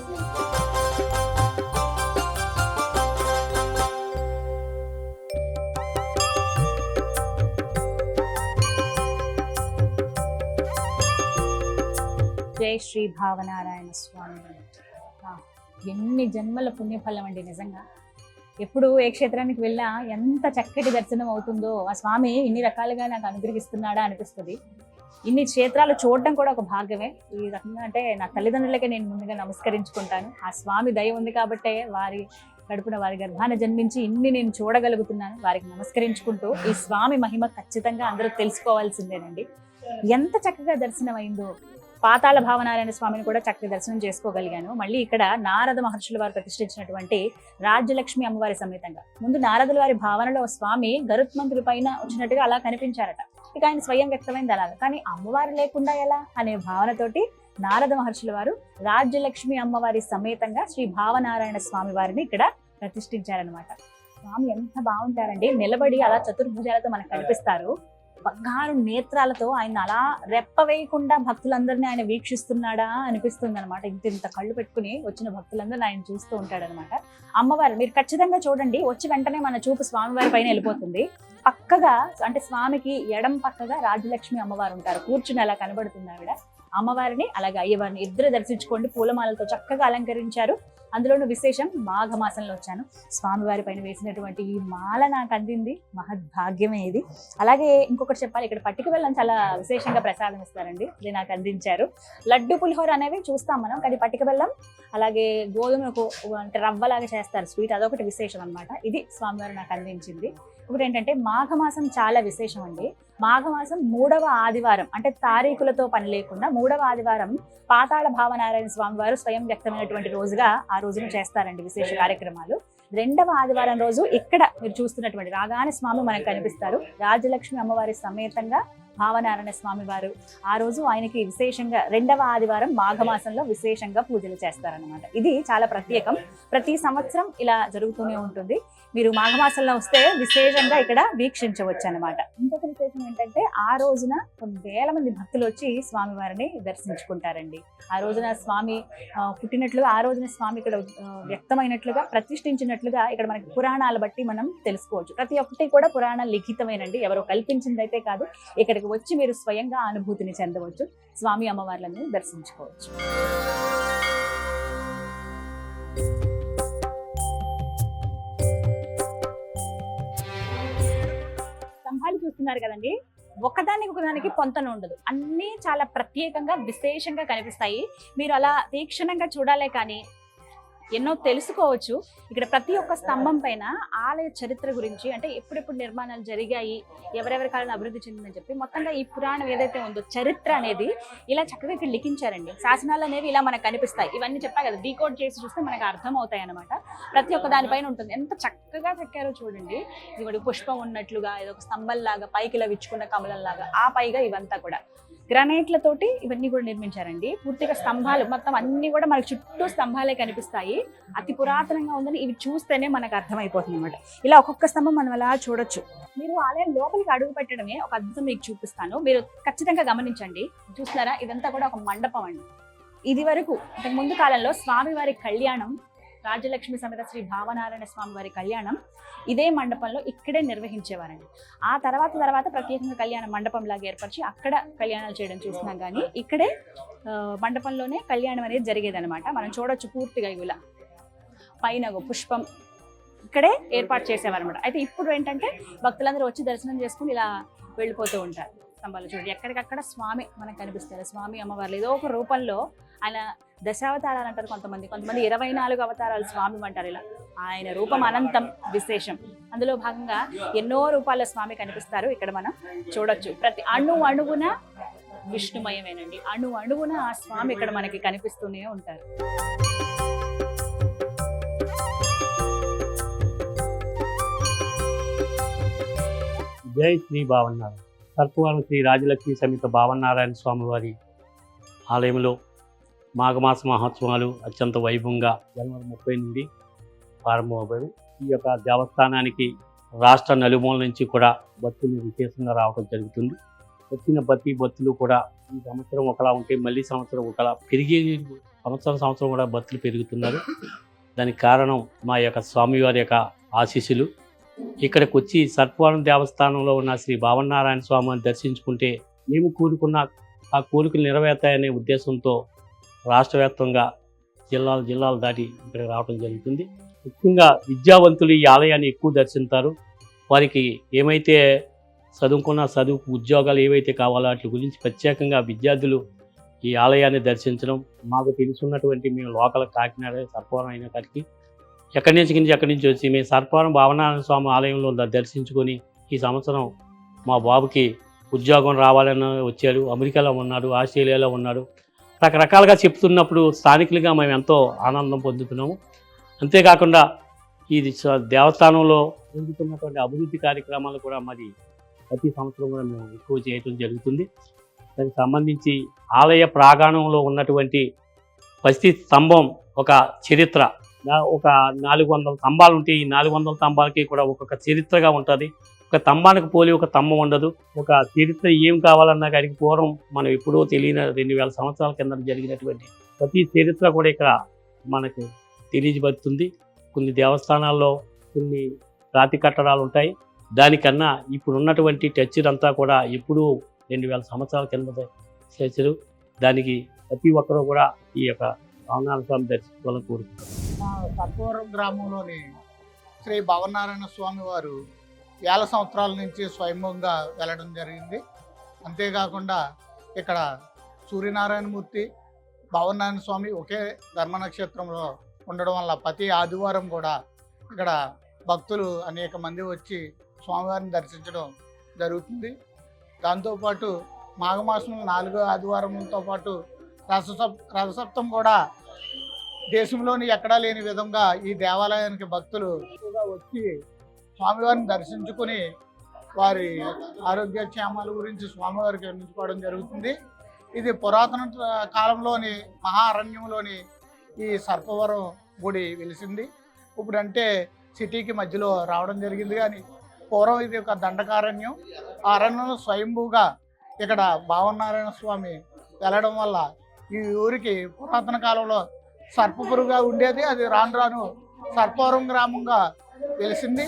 జై శ్రీ భావనారాయణ స్వామి. ఎన్ని జన్మల పుణ్యఫలం అండి నిజంగా. ఎప్పుడు ఏ క్షేత్రానికి వెళ్ళినా ఎంత చక్కటి దర్శనం అవుతుందో, ఆ స్వామి ఇన్ని రకాలుగా నాకు అనుగ్రహిస్తున్నాడా అనిపిస్తుంది. ఇన్ని క్షేత్రాలు చూడటం కూడా ఒక భాగ్యమే. ఈ రకంగా అంటే నా తల్లిదండ్రులకే నేను ముందుగా నమస్కరించుకుంటాను. ఆ స్వామి దయ ఉంది కాబట్టే వారి కడుపున, వారి గర్భాన జన్మించి ఇన్ని నేను చూడగలుగుతున్నాను. వారికి నమస్కరించుకుంటూ ఈ స్వామి మహిమ ఖచ్చితంగా అందరూ తెలుసుకోవాల్సిందేనండి. ఎంత చక్కగా దర్శనం అయిందో. పాతాళ భావనారాయణ స్వామిని కూడా చక్కగా దర్శనం చేసుకోగలిగాను. మళ్ళీ ఇక్కడ నారద మహర్షుల వారు ప్రతిష్ఠించినటువంటి రాజ్యలక్ష్మి అమ్మవారి సమేతంగా. ముందు నారదుల వారి భావనలో స్వామి గరుత్మంతుడి పైన వచ్చినట్టుగా అలా కనిపించారట. ఇక ఆయన స్వయం వ్యక్తమైంది అలాగా. కానీ అమ్మవారు లేకుండా ఎలా అనే భావనతోటి నారద మహర్షుల వారు రాజ్యలక్ష్మి అమ్మవారి సమేతంగా శ్రీ భావనారాయణ స్వామి వారిని ఇక్కడ ప్రతిష్ఠించారనమాట. స్వామి ఎంత బాగుంటారండి, నిలబడి అలా చతుర్భుజాలతో మనకు కనిపిస్తారు. బంగారు నేత్రాలతో ఆయన అలా రెప్పవేయకుండా భక్తులందరినీ ఆయన వీక్షిస్తున్నాడా అనిపిస్తుంది అనమాట. ఇంత కళ్ళు పెట్టుకుని వచ్చిన భక్తులందరినీ ఆయన చూస్తూ ఉంటాడనమాట. అమ్మవారు మీరు ఖచ్చితంగా చూడండి, వచ్చి వెంటనే మన చూపు స్వామివారి పైన వెళ్ళిపోతుంది. పక్కగా అంటే స్వామికి ఎడం పక్కగా రాజ్యలక్ష్మి అమ్మవారు ఉంటారు, కూర్చుని అలా కనబడుతుంది ఆవిడ. అమ్మవారిని అలాగే అయ్యవారిని ఇద్దరు దర్శించుకోండి. పూలమాలతో చక్కగా అలంకరించారు. అందులోనూ విశేషం మాఘమాసంలో వచ్చాను. స్వామివారి పైన వేసినటువంటి ఈ మాల నాకు అందింది, మహద్భాగ్యమే ఇది. అలాగే ఇంకొకటి చెప్పాలి, ఇక్కడ పట్టిక బెల్లం చాలా విశేషంగా ప్రసాదం ఇస్తారండి, ఇది నాకు అందించారు. లడ్డు పులిహోర అనేవి చూస్తాం మనం, కానీ పట్టిక బెల్లం అలాగే గోధుమకు అంటే రవ్వలాగా చేస్తారు స్వీట్, అదొకటి విశేషం అనమాట. ఇది స్వామివారు నాకు అందించింది. ఒకటి ఏంటంటే మాఘమాసం చాలా విశేషం అండి. మాఘమాసం 3వ ఆదివారం అంటే తారీఖులతో పని లేకుండా 3వ ఆదివారం పాతాళ భావనారాయణ స్వామి వారు స్వయం వ్యక్తమైనటువంటి రోజుగా ఆ రోజున చేస్తారండి విశేష కార్యక్రమాలు. 2వ ఆదివారం రోజు ఇక్కడ మీరు చూస్తున్నటువంటి రాగానే స్వామి మనకు కనిపిస్తారు. రాజలక్ష్మి అమ్మవారి సమేతంగా భావనారాయణ స్వామి వారు ఆ రోజు ఆయనకి విశేషంగా 2వ ఆదివారం మాఘమాసంలో విశేషంగా పూజలు చేస్తారనమాట. ఇది చాలా ప్రత్యేకం. ప్రతి సంవత్సరం ఇలా జరుగుతూనే ఉంటుంది. మీరు మాఘమాసంలో వస్తే విశేషంగా ఇక్కడ వీక్షించవచ్చు అనమాట. ఇంకొక విశేషం ఏంటంటే ఆ రోజున కొన్ని వేల మంది భక్తులు వచ్చి స్వామి వారిని దర్శించుకుంటారండి. ఆ రోజున స్వామి పుట్టినట్లుగా, ఆ రోజున స్వామి ఇక్కడ వ్యక్తమైనట్లుగా, ప్రతిష్ఠించినట్లుగా ఇక్కడ మనకి పురాణాల బట్టి మనం తెలుసుకోవచ్చు. ప్రతి ఒక్కటి కూడా పురాణ లిఖితమేనండి, ఎవరో కల్పించిందైతే కాదు. ఇక్కడికి వచ్చి మీరు స్వయంగా అనుభూతిని చెందవచ్చు, స్వామి అమ్మవార్లను దర్శించుకోవచ్చు. స్తంభాలు చూస్తున్నారు కదండి, ఒకదానికి పొంతన ఉండదు, అన్నీ చాలా ప్రత్యేకంగా విశేషంగా కనిపిస్తాయి. మీరు అలా తీక్షణంగా చూడాలే కానీ ఎన్నో తెలుసుకోవచ్చు. ఇక్కడ ప్రతి ఒక్క స్తంభం పైన ఆలయ చరిత్ర గురించి, అంటే ఎప్పుడెప్పుడు నిర్మాణాలు జరిగాయి, ఎవరెవరి కాలంలో అభివృద్ధి చెందిందని చెప్పి మొత్తంగా ఈ పురాణం ఏదైతే ఉందో చరిత్ర అనేది ఇలా చక్కగా ఇక్కడ లిఖించారండి. శాసనాలు అనేవి ఇలా మనకు కనిపిస్తాయి. ఇవన్నీ చెప్పా కదా, డీకోడ్ చేసి చూస్తే మనకు అర్థం అవుతాయి అనమాట. ప్రతి ఒక్క దానిపైన ఉంటుంది. ఎంత చక్కగా చెక్కారో చూడండి. ఇది పుష్పం ఉన్నట్లుగా, ఏదో ఒక స్తంభంలాగా, పైకి ఇలా విచ్చుకున్న కమలంలాగా, ఆ పైగా ఇవంతా కూడా గ్రానైట్లతోటి ఇవన్నీ కూడా నిర్మించారండి. పూర్తిగా స్తంభాలు మొత్తం అన్ని కూడా మనకు చుట్టూ స్తంభాలే కనిపిస్తాయి. అతి పురాతనంగా ఉందని ఇవి చూస్తేనే మనకు అర్థమైపోతుంది అనమాట. ఇలా ఒక్కొక్క స్తంభం మనం అలా చూడొచ్చు. మీరు ఆలయం లోపలికి అడుగు పెట్టడమే ఒక అద్భుతం మీకు చూపిస్తాను, మీరు ఖచ్చితంగా గమనించండి. చూస్తున్నారా, ఇదంతా కూడా ఒక మండపం అండి. ఇది వరకు అంటే ముందు కాలంలో స్వామివారి కళ్యాణం, రాజ్యలక్ష్మి సమేత శ్రీ భావనారాయణ స్వామి వారి కళ్యాణం ఇదే మండపంలో ఇక్కడే నిర్వహించేవారండి. ఆ తర్వాత ప్రత్యేకంగా కళ్యాణ మండపం లాగా ఏర్పరిచి అక్కడ కళ్యాణాలు చేయడం చూస్తున్నాం. కానీ ఇక్కడే మండపంలోనే కళ్యాణం అనేది జరిగేదనమాట. మనం చూడొచ్చు పూర్తిగా ఇలా పైన పుష్పం ఇక్కడే ఏర్పాటు చేసేవారు అనమాట. అయితే ఇప్పుడు ఏంటంటే భక్తులందరూ వచ్చి దర్శనం చేసుకుని ఇలా వెళ్ళిపోతూ ఉంటారు. స్తంభాలు చూడండి, ఎక్కడికక్కడ స్వామి మనకు కనిపిస్తారు. స్వామి అమ్మవార్లు ఏదో ఒక రూపంలో ఆయన దశావతారాలు అంటారు కొంతమంది, 24 అవతారాలు స్వామి అంటారు. ఇలా ఆయన రూపం అనంతం, విశేషం. అందులో భాగంగా ఎన్నో రూపాల స్వామి కనిపిస్తారు. ఇక్కడ మనం చూడొచ్చు. ప్రతి అణువున విష్ణుమయమేనండి. అణువున ఆ స్వామి ఇక్కడ మనకి కనిపిస్తూనే ఉంటారు. జై శ్రీ భావన్నారాయణ. సర్పవరం శ్రీ రాజలక్ష్మి సమేత భావన్నారాయణ స్వామి వారి ఆలయంలో మాఘమాస మహోత్సవాలు అత్యంత వైభవంగా జనవరి 30 నుండి ప్రారంభమవుతాయి. ఈ యొక్క దేవస్థానానికి రాష్ట్ర నలుమూల నుంచి కూడా భక్తులు విశేషంగా రావడం జరుగుతుంది. వచ్చిన ప్రతి భక్తులు కూడా ఈ సంవత్సరం ఒకలా ఉంటే మళ్ళీ సంవత్సరం ఒకలా పెరిగే, సంవత్సరం కూడా భక్తులు పెరుగుతున్నారు. దానికి కారణం మా యొక్క స్వామివారి యొక్క ఆశీస్సులు. ఇక్కడికి వచ్చి సర్పవరం దేవస్థానంలో ఉన్న శ్రీ భావన్నారాయణ స్వామిని దర్శించుకుంటే మేము కోరుకున్న ఆ కోరికలు నెరవేరుతాయనే ఉద్దేశంతో రాష్ట్ర వ్యాప్తంగా జిల్లాలు దాటి ఇక్కడికి రావడం జరుగుతుంది. ముఖ్యంగా విద్యావంతులు ఈ ఆలయాన్ని ఎక్కువ దర్శిస్తారు. వారికి ఏమైతే చదువుకు ఉద్యోగాలు ఏవైతే కావాలో వాటి గురించి ప్రత్యేకంగా విద్యార్థులు ఈ ఆలయాన్ని దర్శించడం, మాకు తెలుసున్నటువంటి మేము లోకల్ కాకినాడ సర్పవరం అయిన కాడికి ఎక్కడి నుంచి వచ్చి మేము సర్పవరం భావనారాయణ స్వామి ఆలయంలో దర్శించుకొని ఈ సంవత్సరం మా బాబుకి ఉద్యోగం రావాలని వచ్చాడు. అమెరికాలో ఉన్నాడు, ఆస్ట్రేలియాలో ఉన్నాడు. రకరకాలుగా చెప్తున్నప్పుడు స్థానికులుగా మేము ఎంతో ఆనందం పొందుతున్నాము. అంతేకాకుండా ఈ దేవస్థానంలో జరుగుతున్నటువంటి అభివృద్ధి కార్యక్రమాలు కూడా మరి ప్రతి సంవత్సరం కూడా మేము ఎక్కువ చేయటం జరుగుతుంది. దానికి సంబంధించి ఆలయ ప్రాంగణంలో ఉన్నటువంటి ప్రతి స్తంభం ఒక చరిత్ర. ఒక 400 స్తంభాలు ఉంటే ఈ 400 స్తంభాలకి కూడా ఒక్కొక్క చరిత్రగా ఉంటుంది. ఒక స్తంభానికి పోలి ఒక స్తంభం ఉండదు. ఒక చరిత్ర ఏం కావాలన్నా కానీ పూర్వం మనం ఎప్పుడో తెలియని 2000 సంవత్సరాల కింద జరిగినటువంటి ప్రతి చరిత్ర కూడా ఇక్కడ మనకు తెలియజేస్తుంది. కొన్ని దేవస్థానాల్లో కొన్ని రాతి కట్టడాలు ఉంటాయి. దానికన్నా ఇప్పుడు ఉన్నటువంటి టెక్చర్ అంతా కూడా ఎప్పుడూ 2000 సంవత్సరాల కింద టెక్చరు. దానికి ప్రతి ఒక్కరూ కూడా ఈ యొక్క భావనారాయణ స్వామి దర్శించుకోవాలని కోరుకుంటున్నారు. సర్పవరం గ్రామంలోని శ్రీ భావనారాయణ స్వామి వారు 1000 సంవత్సరాల నుంచి స్వయంభూగా వెళ్ళడం జరిగింది. అంతేకాకుండా ఇక్కడ సూర్యనారాయణమూర్తి, భావనారాయణ స్వామి ఒకే ధర్మ నక్షత్రంలో ఉండడం వల్ల ప్రతి ఆదివారం కూడా ఇక్కడ భక్తులు అనేక మంది వచ్చి స్వామివారిని దర్శించడం జరుగుతుంది. దాంతోపాటు మాఘమాసంలో 4వ ఆదివారంతో పాటు రథసప్తం కూడా దేశంలోని ఎక్కడా లేని విధంగా ఈ దేవాలయానికి భక్తులు ఎక్కువగా వచ్చి స్వామివారిని దర్శించుకుని వారి ఆరోగ్యక్షేమాల గురించి స్వామివారికి అందించుకోవడం జరుగుతుంది. ఇది పురాతన కాలంలోని మహా అరణ్యంలోని ఈ సర్పవరం గుడి వెలిసింది. ఇప్పుడంటే సిటీకి మధ్యలో రావడం జరిగింది, కానీ పూర్వం ఇది ఒక దండకారణ్యం. ఆ అరణ్యంలో స్వయంభూగా ఇక్కడ భావనారాయణ స్వామి వెళ్ళడం వల్ల ఈ ఊరికి పురాతన కాలంలో సర్పపురుగా ఉండేది. అది రాను సర్పవరం గ్రామంగా వెలిసింది.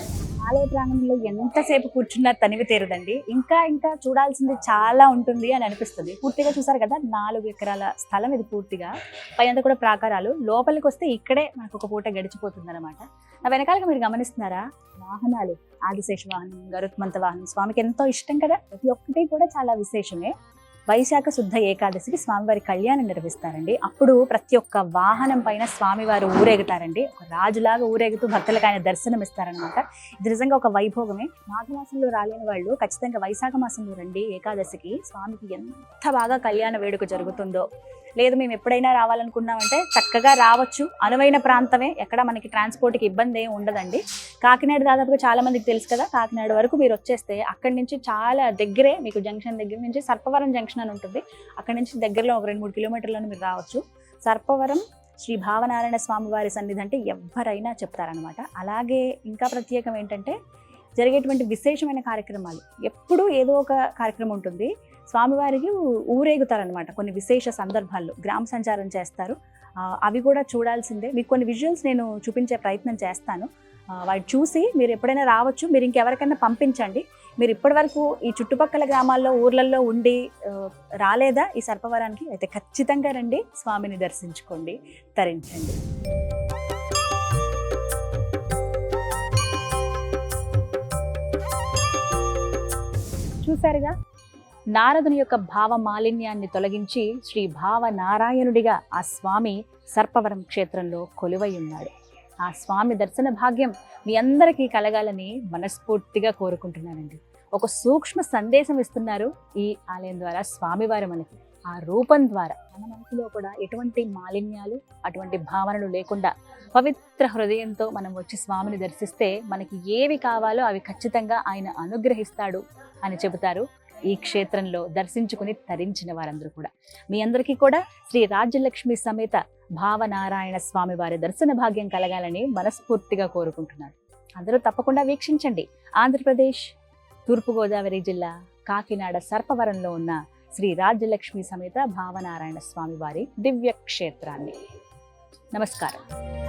ఆలయ ప్రాంగణంలో ఎంతసేపు కూర్చున్నా తనివి తీరదండి. ఇంకా చూడాల్సింది చాలా ఉంటుంది అని అనిపిస్తుంది. పూర్తిగా చూసారు కదా, 4 ఎకరాల స్థలం ఇది పూర్తిగా. పైన కూడా ప్రాకారాలు. లోపలికి వస్తే ఇక్కడే మనకు ఒక పూట గడిచిపోతుంది అనమాట. నా వెనకాలగా మీరు గమనిస్తున్నారా, వాహనాలు, ఆదిశేష వాహనం, గరుత్మంత వాహనం స్వామికి ఎంతో ఇష్టం కదా. ప్రతి ఒక్కటి కూడా చాలా విశేషమే. వైశాఖ శుద్ధ ఏకాదశికి స్వామివారి కళ్యాణం నిర్వహిస్తారండి. అప్పుడు ప్రతి ఒక్క వాహనం పైన స్వామివారు ఊరేగుతారండి. ఒక రాజులాగా ఊరేగుతూ భక్తులకు ఆయన దర్శనం ఇస్తారనమాట. ఇది నిజంగా ఒక వైభోగమే. మాఘమాసంలో రాలేని వాళ్ళు ఖచ్చితంగా వైశాఖ మాసంలో రండి ఏకాదశికి. స్వామికి ఎంత బాగా కళ్యాణ వేడుక జరుగుతుందో. లేదు మేము ఎప్పుడైనా రావాలనుకున్నామంటే చక్కగా రావచ్చు. అనువైన ప్రాంతమే, ఎక్కడ మనకి ట్రాన్స్పోర్ట్కి ఇబ్బంది ఏమి ఉండదండి. కాకినాడ దాదాపుగా చాలా మందికి తెలుసు కదా, కాకినాడ వరకు మీరు వచ్చేస్తే అక్కడి నుంచి చాలా దగ్గరే, మీకు జంక్షన్ దగ్గర నుంచి సర్పవరం జంక్షన్ అని ఉంటుంది. అక్కడి నుంచి దగ్గరలో ఒక 2-3 కిలోమీటర్లను మీరు రావచ్చు. సర్పవరం శ్రీ భావనారాయణ స్వామి వారి సన్నిధి అంటే ఎవరైనా చెప్తారనమాట. అలాగే ఇంకా ప్రత్యేకం ఏంటంటే జరిగేటువంటి విశేషమైన కార్యక్రమాలు. ఎప్పుడూ ఏదో ఒక కార్యక్రమం ఉంటుంది. స్వామివారికి ఊరేగుతారనమాట. కొన్ని విశేష సందర్భాల్లో గ్రామ సంచారం చేస్తారు. అవి కూడా చూడాల్సిందే. మీకు కొన్ని విజువల్స్ నేను చూపించే ప్రయత్నం చేస్తాను. వాటి చూసి మీరు ఎప్పుడైనా రావచ్చు. మీరు ఇంకెవరికైనా పంపించండి. మీరు ఇప్పటివరకు ఈ చుట్టుపక్కల గ్రామాల్లో, ఊర్లలో ఉండి రాలేదా ఈ సర్పవరానికి, అయితే ఖచ్చితంగా రండి, స్వామిని దర్శించుకోండి, తరించండి. చూసారుగా, నారదుని యొక్క భావ మాలిన్యాన్ని తొలగించి శ్రీ భావనారాయణుడిగా ఆ స్వామి సర్పవరం క్షేత్రంలో కొలువై ఉన్నాడు. ఆ స్వామి దర్శన భాగ్యం మీ అందరికీ కలగాలని మనస్ఫూర్తిగా కోరుకుంటున్నానండి. ఒక సూక్ష్మ సందేశం ఇస్తున్నారు ఈ ఆలయం ద్వారా స్వామివారు మనకి. ఆ రూపం ద్వారా మన మనసులో కూడా ఎటువంటి మాలిన్యాలు, అటువంటి భావనలు లేకుండా పవిత్ర హృదయంతో మనం వచ్చి స్వామిని దర్శిస్తే మనకి ఏవి కావాలో అవి ఖచ్చితంగా ఆయన అనుగ్రహిస్తాడు అని చెబుతారు ఈ క్షేత్రంలో దర్శించుకుని తరించిన వారందరూ కూడా. మీ అందరికీ కూడా శ్రీ రాజ్యలక్ష్మి సమేత భావనారాయణ స్వామి వారి దర్శన భాగ్యం కలగాలని మనస్ఫూర్తిగా కోరుకుంటున్నాను. అందరూ తప్పకుండా వీక్షించండి. ఆంధ్రప్రదేశ్ తూర్పుగోదావరి జిల్లా కాకినాడ సర్పవరంలో ఉన్న శ్రీ రాజ్యలక్ష్మి సమేత భావనారాయణ స్వామి వారి దివ్య క్షేత్రాన్ని. నమస్కారం.